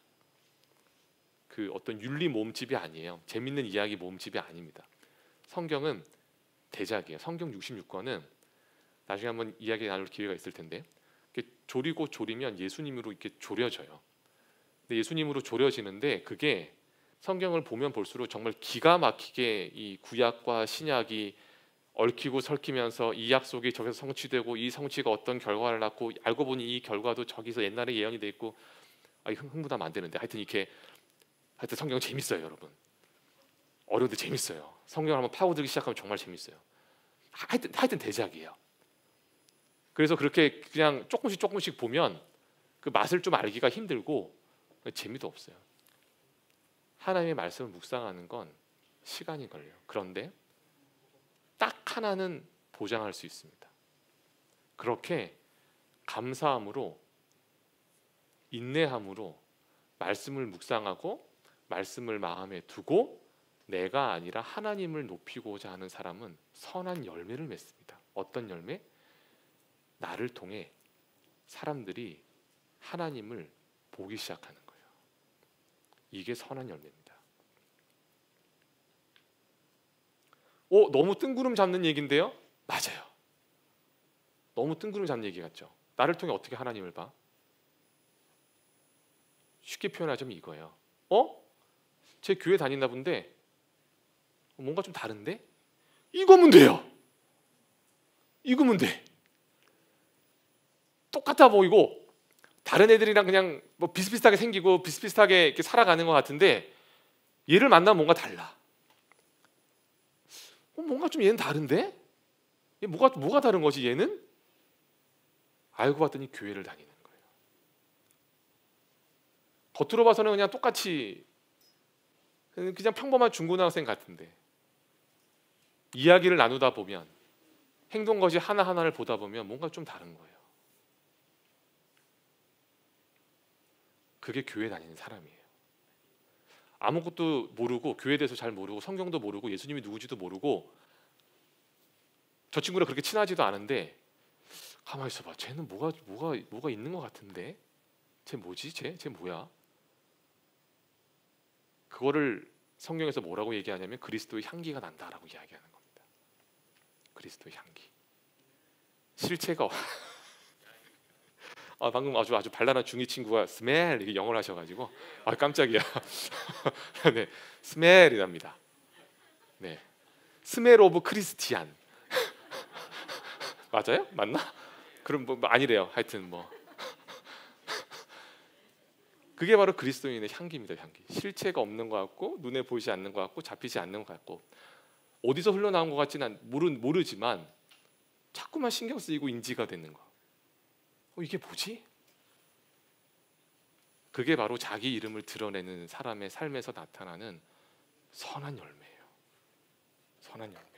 그 어떤 윤리 모음집이 아니에요. 재밌는 이야기 모음집이 아닙니다. 성경은 대작이에요. 성경 66권은 나중에 한번 이야기 나눌 기회가 있을 텐데 조리고 조리면 예수님으로 이렇게 조려져요. 근데 예수님으로 조려지는데 그게 성경을 보면 볼수록 정말 기가 막히게 이 구약과 신약이 얽히고 설키면서 이 약속이 저기서 성취되고 이 성취가 어떤 결과를 낳고 알고 보니 이 결과도 저기서 옛날에 예언이 돼 있고 흥분하면 안 되는데 하여튼 성경은 재밌어요, 여러분. 어려운데 재밌어요. 성경을 한번 파고들기 시작하면 정말 재밌어요. 하여튼 대작이에요. 그래서 그렇게 그냥 조금씩 보면 그 맛을 좀 알기가 힘들고 재미도 없어요. 하나님의 말씀을 묵상하는 건 시간이 걸려요. 그런데 딱 하나는 보장할 수 있습니다. 그렇게 감사함으로 인내함으로 말씀을 묵상하고 말씀을 마음에 두고 내가 아니라 하나님을 높이고자 하는 사람은 선한 열매를 맺습니다. 어떤 열매? 나를 통해 사람들이 하나님을 보기 시작하는 거예요. 이게 선한 열매입니다. 너무 뜬구름 잡는 얘기인데요? 맞아요. 너무 뜬구름 잡는 얘기 같죠? 나를 통해 어떻게 하나님을 봐? 쉽게 표현하자면 이거예요. 제 교회 다니나 본데 뭔가 좀 다른데? 이거면 돼요. 이거면 돼. 똑같아 보이고 다른 애들이랑 그냥 뭐 비슷비슷하게 생기고 비슷비슷하게 이렇게 살아가는 것 같은데 얘를 만나면 뭔가 달라. 뭔가 좀 얘는 다른데? 얘 뭐가 다른 거지 얘는? 알고 봤더니 교회를 다니는 거예요. 겉으로 봐서는 그냥 똑같이 그냥 평범한 중고등학생 같은데 이야기를 나누다 보면 행동거지 하나하나를 보다 보면 뭔가 좀 다른 거예요. 그게 교회 다니는 사람이에요. 아무것도 모르고 교회에 대해서 잘 모르고 성경도 모르고 예수님이 누구지도 모르고 저 친구랑 그렇게 친하지도 않은데 가만히 있어봐. 쟤는 뭐가 있는 것 같은데 쟤 뭐지? 쟤 뭐야? 그거를 성경에서 뭐라고 얘기하냐면 그리스도의 향기가 난다라고 이야기하는 겁니다. 그리스도의 향기. 실체가 방금 아주 발랄한 중2 친구가 스멜 이게 영어를 하셔가지고 깜짝이야. 네, 스멜이랍니다. 네, 스멜 오브 크리스티안. 맞아요? 맞나? 그럼 뭐 아니래요. 하여튼 뭐 그게 바로 그리스도인의 향기입니다. 향기. 실체가 없는 것 같고 눈에 보이지 않는 것 같고 잡히지 않는 것 같고 어디서 흘러나온 것 같지는 모르지만 자꾸만 신경 쓰이고 인지가 되는 거. 이게 뭐지? 그게 바로 자기 이름을 드러내는 사람의 삶에서 나타나는 선한 열매예요. 선한 열매.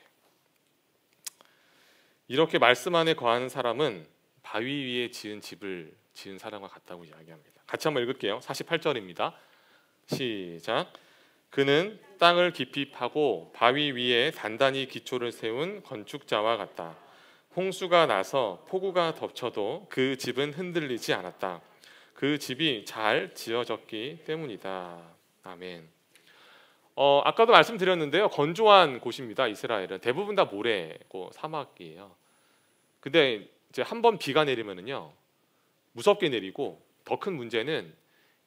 이렇게 말씀 안에 거하는 사람은 바위 위에 지은 집을 지은 사람과 같다고 이야기합니다. 같이 한번 읽을게요. 48절입니다. 시작. 그는 땅을 깊이 파고 바위 위에 단단히 기초를 세운 건축자와 같다. 홍수가 나서 폭우가 덮쳐도 그 집은 흔들리지 않았다. 그 집이 잘 지어졌기 때문이다. 아멘. 아까도 말씀드렸는데요. 건조한 곳입니다. 이스라엘은 대부분 다 모래고 사막이에요. 근데 이제 한번 비가 내리면은요 무섭게 내리고 더 큰 문제는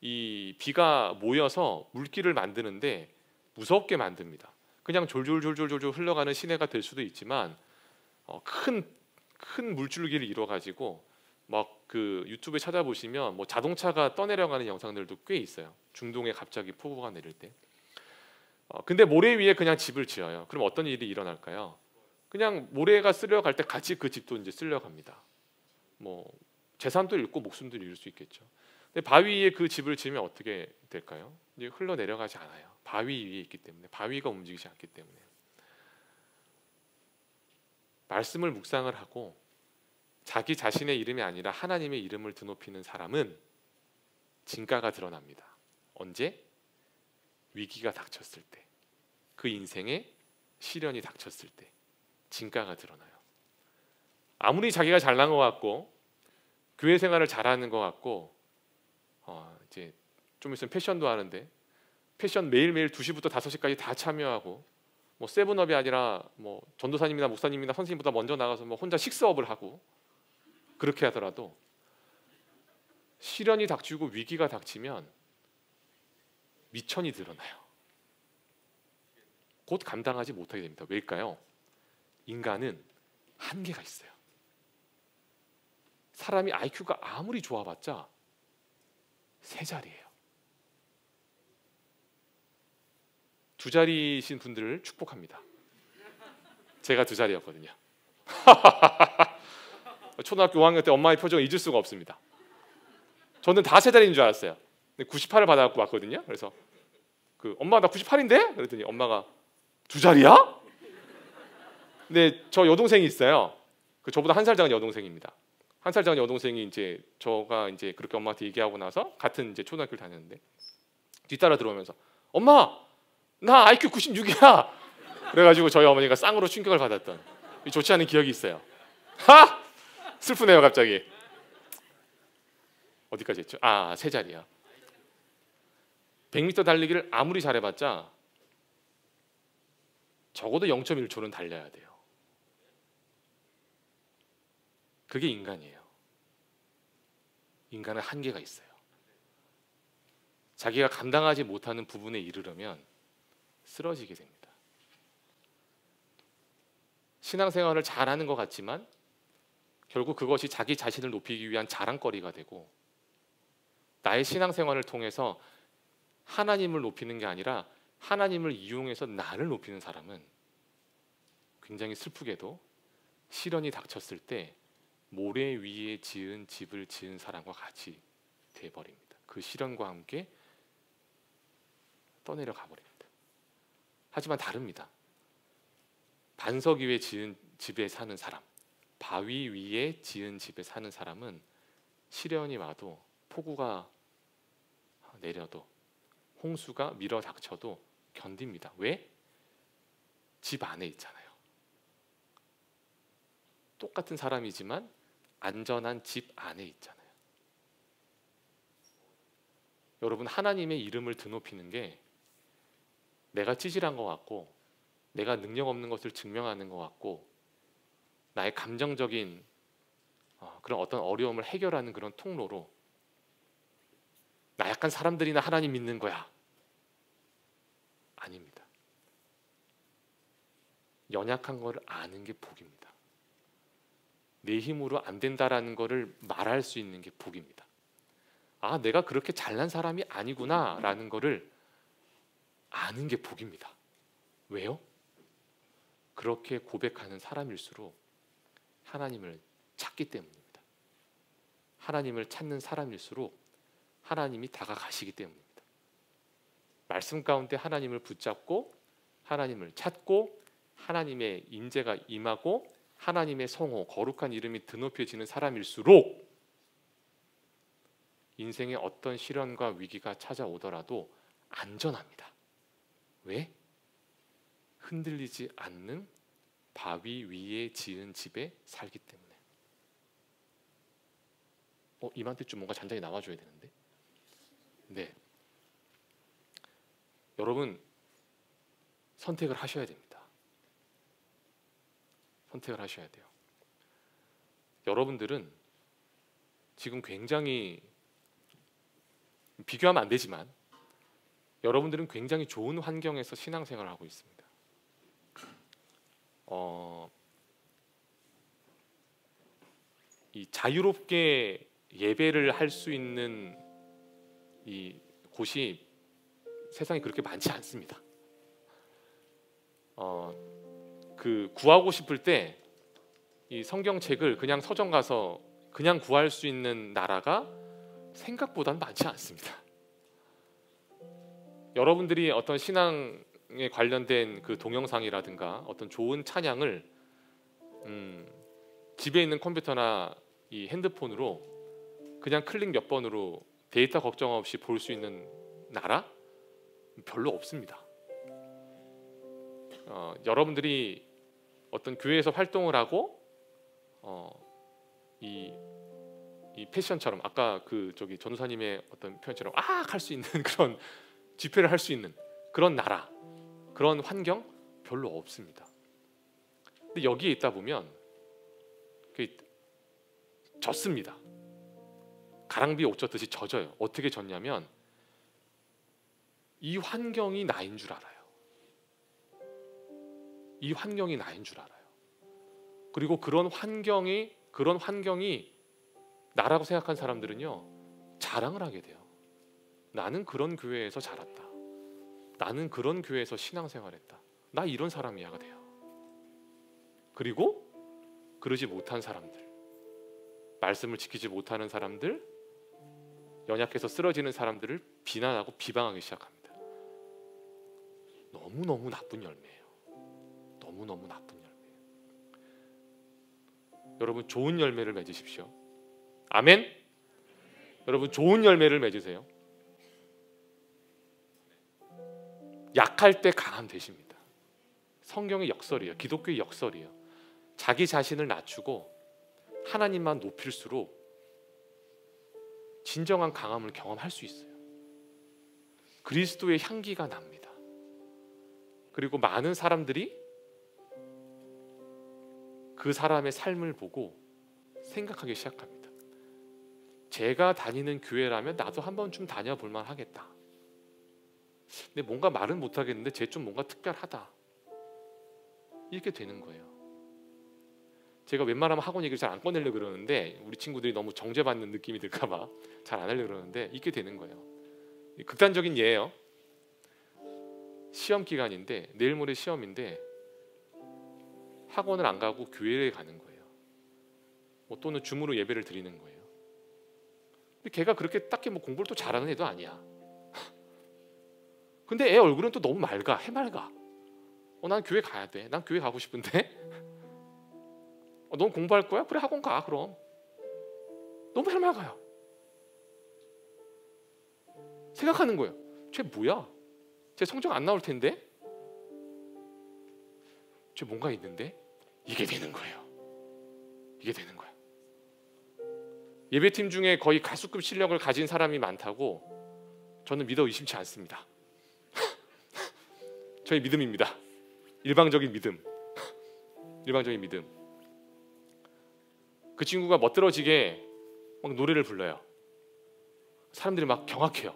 이 비가 모여서 물길을 만드는데 무섭게 만듭니다. 그냥 졸졸 흘러가는 시내가 될 수도 있지만 큰 물줄기를 이뤄 가지고 막 그 유튜브에 찾아보시면 뭐 자동차가 떠내려가는 영상들도 꽤 있어요. 중동에 갑자기 폭우가 내릴 때. 근데 모래 위에 그냥 집을 지어요. 그럼 어떤 일이 일어날까요? 그냥 모래가 쓸려갈 때 같이 그 집도 이제 쓸려갑니다. 뭐 재산도 잃고 목숨도 잃을 수 있겠죠. 근데 바위 위에 그 집을 지으면 어떻게 될까요? 이제 흘러 내려가지 않아요. 바위 위에 있기 때문에, 바위가 움직이지 않기 때문에. 말씀을 묵상을 하고 자기 자신의 이름이 아니라 하나님의 이름을 드높이는 사람은 진가가 드러납니다. 언제? 위기가 닥쳤을 때, 그 인생에 시련이 닥쳤을 때 진가가 드러나요. 아무리 자기가 잘난 것 같고 교회 생활을 잘하는 것 같고 이제 좀 있으면 패션도 하는데 패션 매일매일 2시부터 5시까지 다 참여하고 뭐 세븐업이 아니라 뭐 전도사님이나 목사님이나 선생님보다 먼저 나가서 뭐 혼자 식스업을 하고 그렇게 하더라도 시련이 닥치고 위기가 닥치면 미천이 드러나요. 곧 감당하지 못하게 됩니다. 왜일까요? 인간은 한계가 있어요. 사람이 IQ가 아무리 좋아봤자 3자리예요. 2자리이신 분들을 축복합니다. 제가 2자리였거든요. 초등학교 5학년 때 엄마의 표정을 잊을 수가 없습니다. 저는 다 3자리인 줄 알았어요. 근데 98을 받아갖고 왔거든요. 그래서 엄마 나 98인데? 그랬더니 엄마가 2자리야? 근데 저 여동생이 있어요. 저보다 1살 작은 여동생입니다. 1살 작은 여동생이 이제 저가 이제 그렇게 엄마한테 얘기하고 나서 같은 이제 초등학교를 다녔는데 뒤따라 들어오면서 엄마 나 IQ 96이야. 그래가지고 저희 어머니가 쌍으로 충격을 받았던 좋지 않은 기억이 있어요. 하! 슬프네요 갑자기. 어디까지 했죠? 3자리야. 100m 달리기를 아무리 잘해봤자 적어도 0.1초는 달려야 돼요. 그게 인간이에요. 인간은 한계가 있어요. 자기가 감당하지 못하는 부분에 이르려면 쓰러지게 됩니다. 신앙생활을 잘하는 것 같지만 결국 그것이 자기 자신을 높이기 위한 자랑거리가 되고, 나의 신앙생활을 통해서 하나님을 높이는 게 아니라 하나님을 이용해서 나를 높이는 사람은 굉장히 슬프게도 시련이 닥쳤을 때 모래 위에 지은 집을 지은 사람과 같이 돼버립니다. 그 시련과 함께 떠내려 가버립니다. 하지만 다릅니다. 반석 위에 지은 집에 사는 사람, 바위 위에 지은 집에 사는 사람은 시련이 와도, 폭우가 내려도, 홍수가 밀어 닥쳐도 견딥니다. 왜? 집 안에 있잖아요. 똑같은 사람이지만 안전한 집 안에 있잖아요. 여러분, 하나님의 이름을 드높이는 게 내가 찌질한 것 같고, 내가 능력 없는 것을 증명하는 것 같고, 나의 감정적인 그런 어떤 어려움을 해결하는 그런 통로로, 나 약간 사람들이나 하나님 믿는 거야, 아닙니다. 연약한 거를 아는 게 복입니다. 내 힘으로 안 된다라는 거를 말할 수 있는 게 복입니다. 아, 내가 그렇게 잘난 사람이 아니구나 라는 거를 아는 게 복입니다. 왜요? 그렇게 고백하는 사람일수록 하나님을 찾기 때문입니다. 하나님을 찾는 사람일수록 하나님이 다가가시기 때문입니다. 말씀 가운데 하나님을 붙잡고 하나님을 찾고 하나님의 인재가 임하고 하나님의 성호, 거룩한 이름이 드높여지는 사람일수록 인생의 어떤 시련과 위기가 찾아오더라도 안전합니다. 왜? 흔들리지 않는 바위 위에 지은 집에 살기 때문에. 이맘때쯤 뭔가 잔잔히 나와줘야 되는데. 네, 여러분 선택을 하셔야 됩니다. 선택을 하셔야 돼요. 여러분들은 지금 굉장히, 비교하면 안 되지만 여러분들은 굉장히 좋은 환경에서 신앙생활을 하고 있습니다. 이 자유롭게 예배를 할 수 있는 이 곳이 세상에 그렇게 많지 않습니다. 그 구하고 싶을 때 이 성경책을 그냥 서점 가서 그냥 구할 수 있는 나라가 생각보다는 많지 않습니다. 여러분들이 어떤 신앙에 관련된 그 동영상이라든가 어떤 좋은 찬양을 집에 있는 컴퓨터나 이 핸드폰으로 그냥 클릭 몇 번으로 데이터 걱정 없이 볼 수 있는 나라? 별로 없습니다. 여러분들이 어떤 교회에서 활동을 하고 이 패션처럼, 아까 그 저기 전도사님의 어떤 표현처럼 할 수 있는 그런 집회를 할 수 있는 그런 나라, 그런 환경 별로 없습니다. 근데 여기에 있다 보면 젖습니다. 가랑비에 옷 젖듯이 젖어요. 어떻게 젖냐면 이 환경이 나인 줄 알아요. 이 환경이 나인 줄 알아요. 그리고 그런 환경이 나라고 생각한 사람들은요, 자랑을 하게 돼요. 나는 그런 교회에서 자랐다. 나는 그런 교회에서 신앙생활했다. 나 이런 사람이야가 돼요. 그리고 그러지 못한 사람들, 말씀을 지키지 못하는 사람들, 연약해서 쓰러지는 사람들을 비난하고 비방하기 시작합니다. 너무너무 나쁜 열매예요. 너무너무 나쁜 열매예요. 여러분, 좋은 열매를 맺으십시오. 아멘. 여러분, 좋은 열매를 맺으세요. 약할 때 강함 되십니다. 성경의 역설이에요. 기독교의 역설이에요. 자기 자신을 낮추고 하나님만 높일수록 진정한 강함을 경험할 수 있어요. 그리스도의 향기가 납니다. 그리고 많은 사람들이 그 사람의 삶을 보고 생각하기 시작합니다. 제가 다니는 교회라면 나도 한 번쯤 다녀볼 만 하겠다. 근데 뭔가 말은 못하겠는데 쟤 좀 뭔가 특별하다. 이렇게 되는 거예요. 제가 웬만하면 학원 얘기를 잘 안 꺼내려고 그러는데 우리 친구들이 너무 정죄받는 느낌이 들까봐 잘 안 하려고 그러는데 있게 되는 거예요. 극단적인 예예요. 시험 기간인데 내일 모레 시험인데 학원을 안 가고 교회에 가는 거예요. 뭐 또는 줌으로 예배를 드리는 거예요. 근데 걔가 그렇게 딱히 뭐 공부를 또 잘하는 애도 아니야. 근데 애 얼굴은 또 너무 맑아, 해맑아. 난 교회 가야 돼. 난 교회 가고 싶은데. 넌 공부할 거야? 그래, 학원 가. 그럼. 너무 해맑아요. 생각하는 거예요. 쟤 뭐야? 쟤 성적 안 나올 텐데? 쟤 뭔가 있는데? 이게 되는 거예요. 이게 되는 거예요. 예배팀 중에 거의 가수급 실력을 가진 사람이 많다고 저는 믿어 의심치 않습니다. 저의 믿음입니다. 일방적인 믿음. 일방적인 믿음. 그 친구가 멋들어지게 막 노래를 불러요. 사람들이 막 경악해요.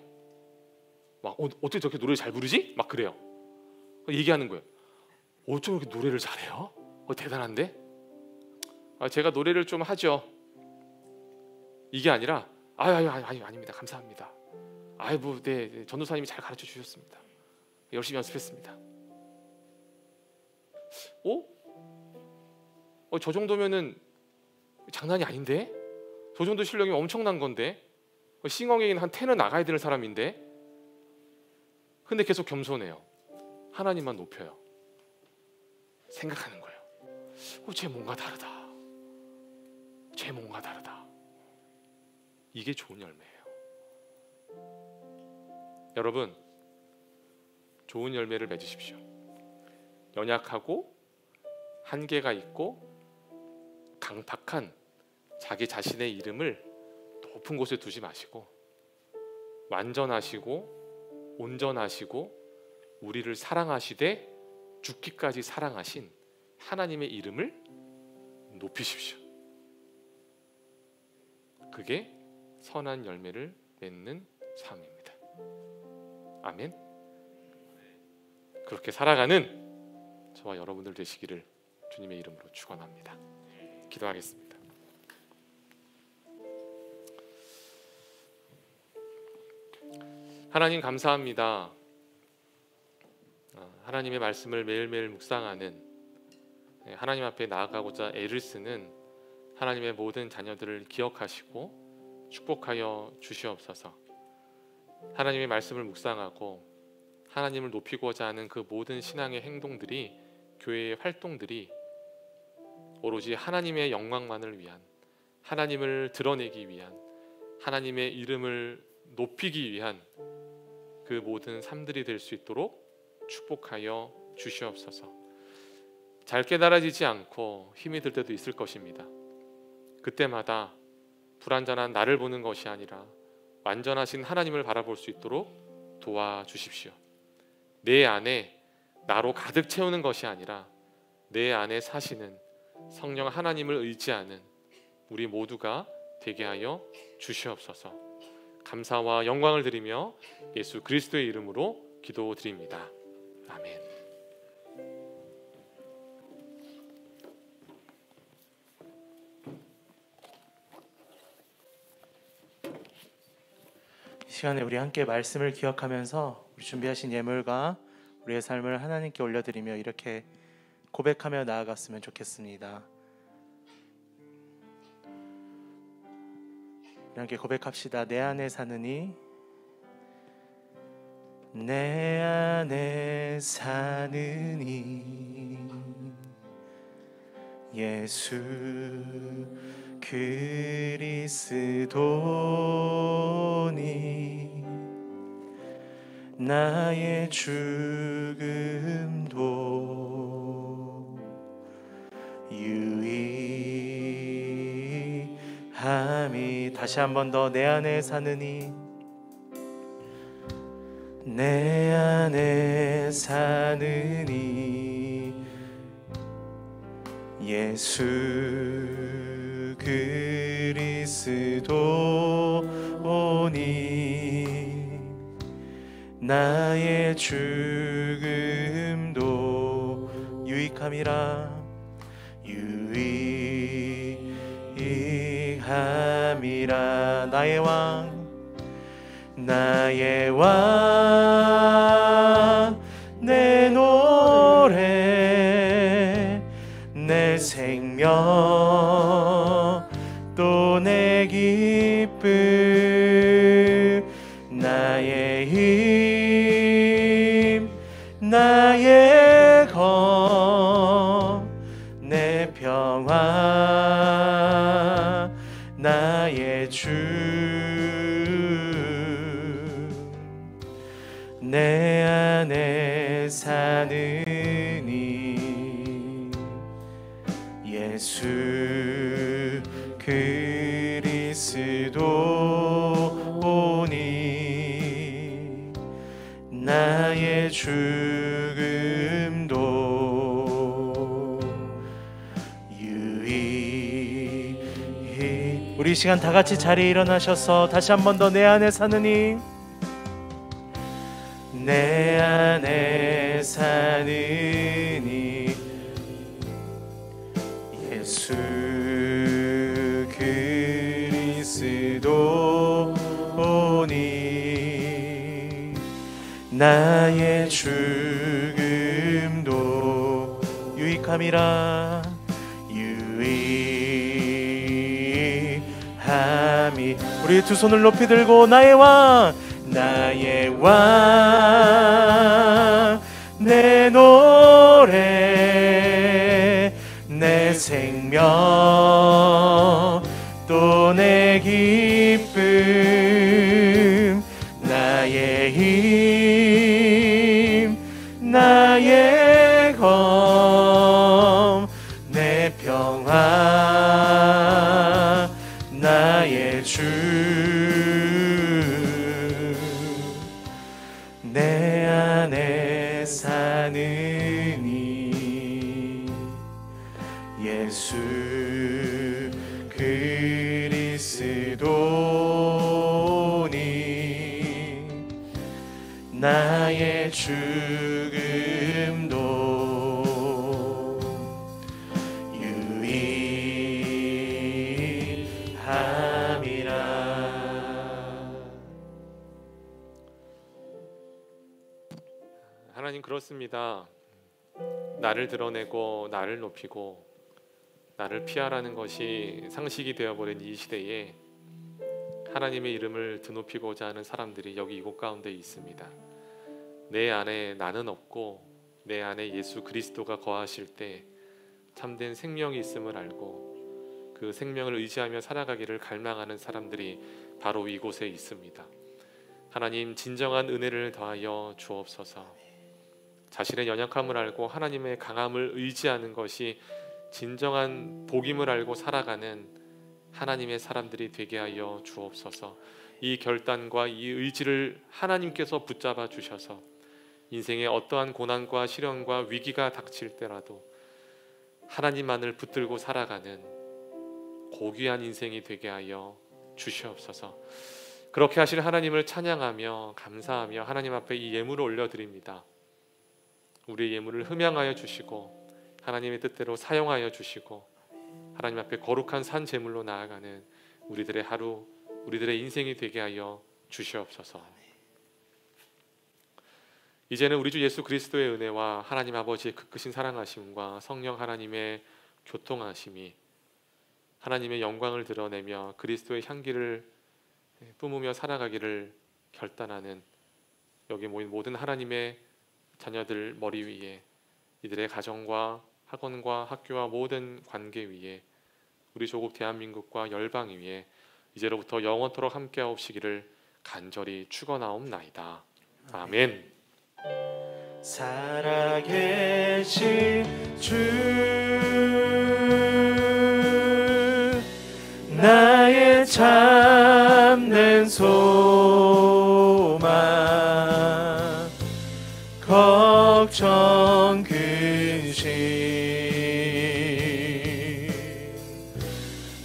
막 어떻게 저렇게 노래를 잘 부르지? 막 그래요. 얘기하는 거예요. 어쩜 이렇게 노래를 잘해요? 대단한데? 제가 노래를 좀 하죠. 이게 아니라 아닙니다. 감사합니다. 네, 전도사님이 잘 가르쳐 주셨습니다. 열심히 연습했습니다. 저 정도면은 장난이 아닌데? 저 정도 실력이면 엄청난 건데? 싱어게인 한 10은 나가야 되는 사람인데? 근데 계속 겸손해요. 하나님만 높여요. 생각하는 거예요. 쟤 뭔가 다르다. 쟤 뭔가 다르다. 이게 좋은 열매예요. 여러분, 좋은 열매를 맺으십시오. 연약하고 한계가 있고 강팍한 자기 자신의 이름을 높은 곳에 두지 마시고 완전하시고 온전하시고 우리를 사랑하시되 죽기까지 사랑하신 하나님의 이름을 높이십시오. 그게 선한 열매를 맺는 삶입니다. 아멘. 그렇게 살아가는 저와 여러분들 되시기를 주님의 이름으로 축원합니다. 기도하겠습니다. 하나님 감사합니다. 하나님의 말씀을 매일매일 묵상하는, 하나님 앞에 나아가고자 애를 쓰는 하나님의 모든 자녀들을 기억하시고 축복하여 주시옵소서. 하나님의 말씀을 묵상하고 하나님을 높이고자 하는 그 모든 신앙의 행동들이, 교회의 활동들이 오로지 하나님의 영광만을 위한, 하나님을 드러내기 위한, 하나님의 이름을 높이기 위한 그 모든 삶들이 될 수 있도록 축복하여 주시옵소서. 잘 깨달아지지 않고 힘이 들 때도 있을 것입니다. 그때마다 불완전한 나를 보는 것이 아니라 완전하신 하나님을 바라볼 수 있도록 도와주십시오. 내 안에 나로 가득 채우는 것이 아니라 내 안에 사시는 성령 하나님을 의지하는 우리 모두가 되게 하여 주시옵소서. 감사와 영광을 드리며 예수 그리스도의 이름으로 기도드립니다. 아멘. 이 시간에 우리 함께 말씀을 기억하면서 우리 준비하신 예물과 우리의 삶을 하나님께 올려드리며 이렇게 고백하며 나아갔으면 좋겠습니다. 우리 함께 고백합시다. 내 안에 사느니, 내 안에 사느니 예수 그리스도니 나의 죽음도 유익함이. 다시 한 번 더. 내 안에 사느니, 내 안에 사느니 예수 그리스도니 나의 죽음도 유익함이라. 유익함이 유익함이라. 나의 왕 내 노래 내 생명 또 내 기쁨 나의 힘 나의 검 내 평화 나의 주 내 안에 사느니 예수 그리스도니 나의 죽음도 유익히. 우리 이 시간 다 같이 자리에 일어나셔서 다시 한 번 더 내 안에 사느니 내 안에 사느니 예수 그리스도니 나의 죽음도 유익함이라. 유익함이. 우리 두 손을 높이 들고 나의 왕 내 노래 내 생명 또 내 기쁨 나의 힘 나의 검 내 평화 나의 주 내 안에 사느니 예수 그리스도니 나의 죽음도 유익함이라. 하나님, 그렇습니다. 나를 드러내고 나를 높이고 나를 피하라는 것이 상식이 되어버린 이 시대에 하나님의 이름을 드높이고자 하는 사람들이 여기 이곳 가운데 있습니다. 내 안에 나는 없고 내 안에 예수 그리스도가 거하실 때 참된 생명이 있음을 알고 그 생명을 의지하며 살아가기를 갈망하는 사람들이 바로 이곳에 있습니다. 하나님, 진정한 은혜를 더하여 주옵소서. 자신의 연약함을 알고 하나님의 강함을 의지하는 것이 진정한 복임을 알고 살아가는 하나님의 사람들이 되게 하여 주옵소서. 이 결단과 이 의지를 하나님께서 붙잡아 주셔서 인생의 어떠한 고난과 시련과 위기가 닥칠 때라도 하나님만을 붙들고 살아가는 고귀한 인생이 되게 하여 주시옵소서. 그렇게 하실 하나님을 찬양하며 감사하며 하나님 앞에 이 예물을 올려드립니다. 우리의 예물을 흠양하여 주시고 하나님의 뜻대로 사용하여 주시고 하나님 앞에 거룩한 산 제물로 나아가는 우리들의 하루, 우리들의 인생이 되게 하여 주시옵소서. 이제는 우리 주 예수 그리스도의 은혜와 하나님 아버지의 그 크신 사랑하심과 성령 하나님의 교통하심이 하나님의 영광을 드러내며 그리스도의 향기를 뿜으며 살아가기를 결단하는 여기 모인 모든 하나님의 자녀들 머리 위에, 이들의 가정과 학원과 학교와 모든 관계 위에, 우리 조국 대한민국과 열방 위에 이제로부터 영원토록 함께하옵시기를 간절히 축원하옵나이다. 아멘. 살아계신 주 나의 참된 소망 걱정 근심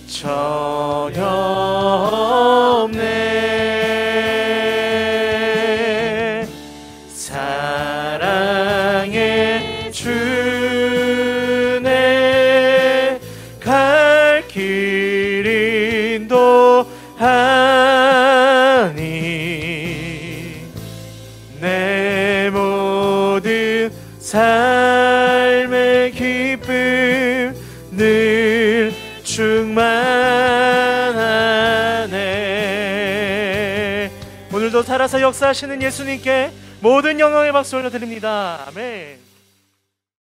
전혀 없네. 사랑의 주네 갈 길 인도 삶의 기쁨 늘 충만하네. 오늘도 살아서 역사하시는 예수님께 모든 영광의 박수 올려드립니다. 아멘.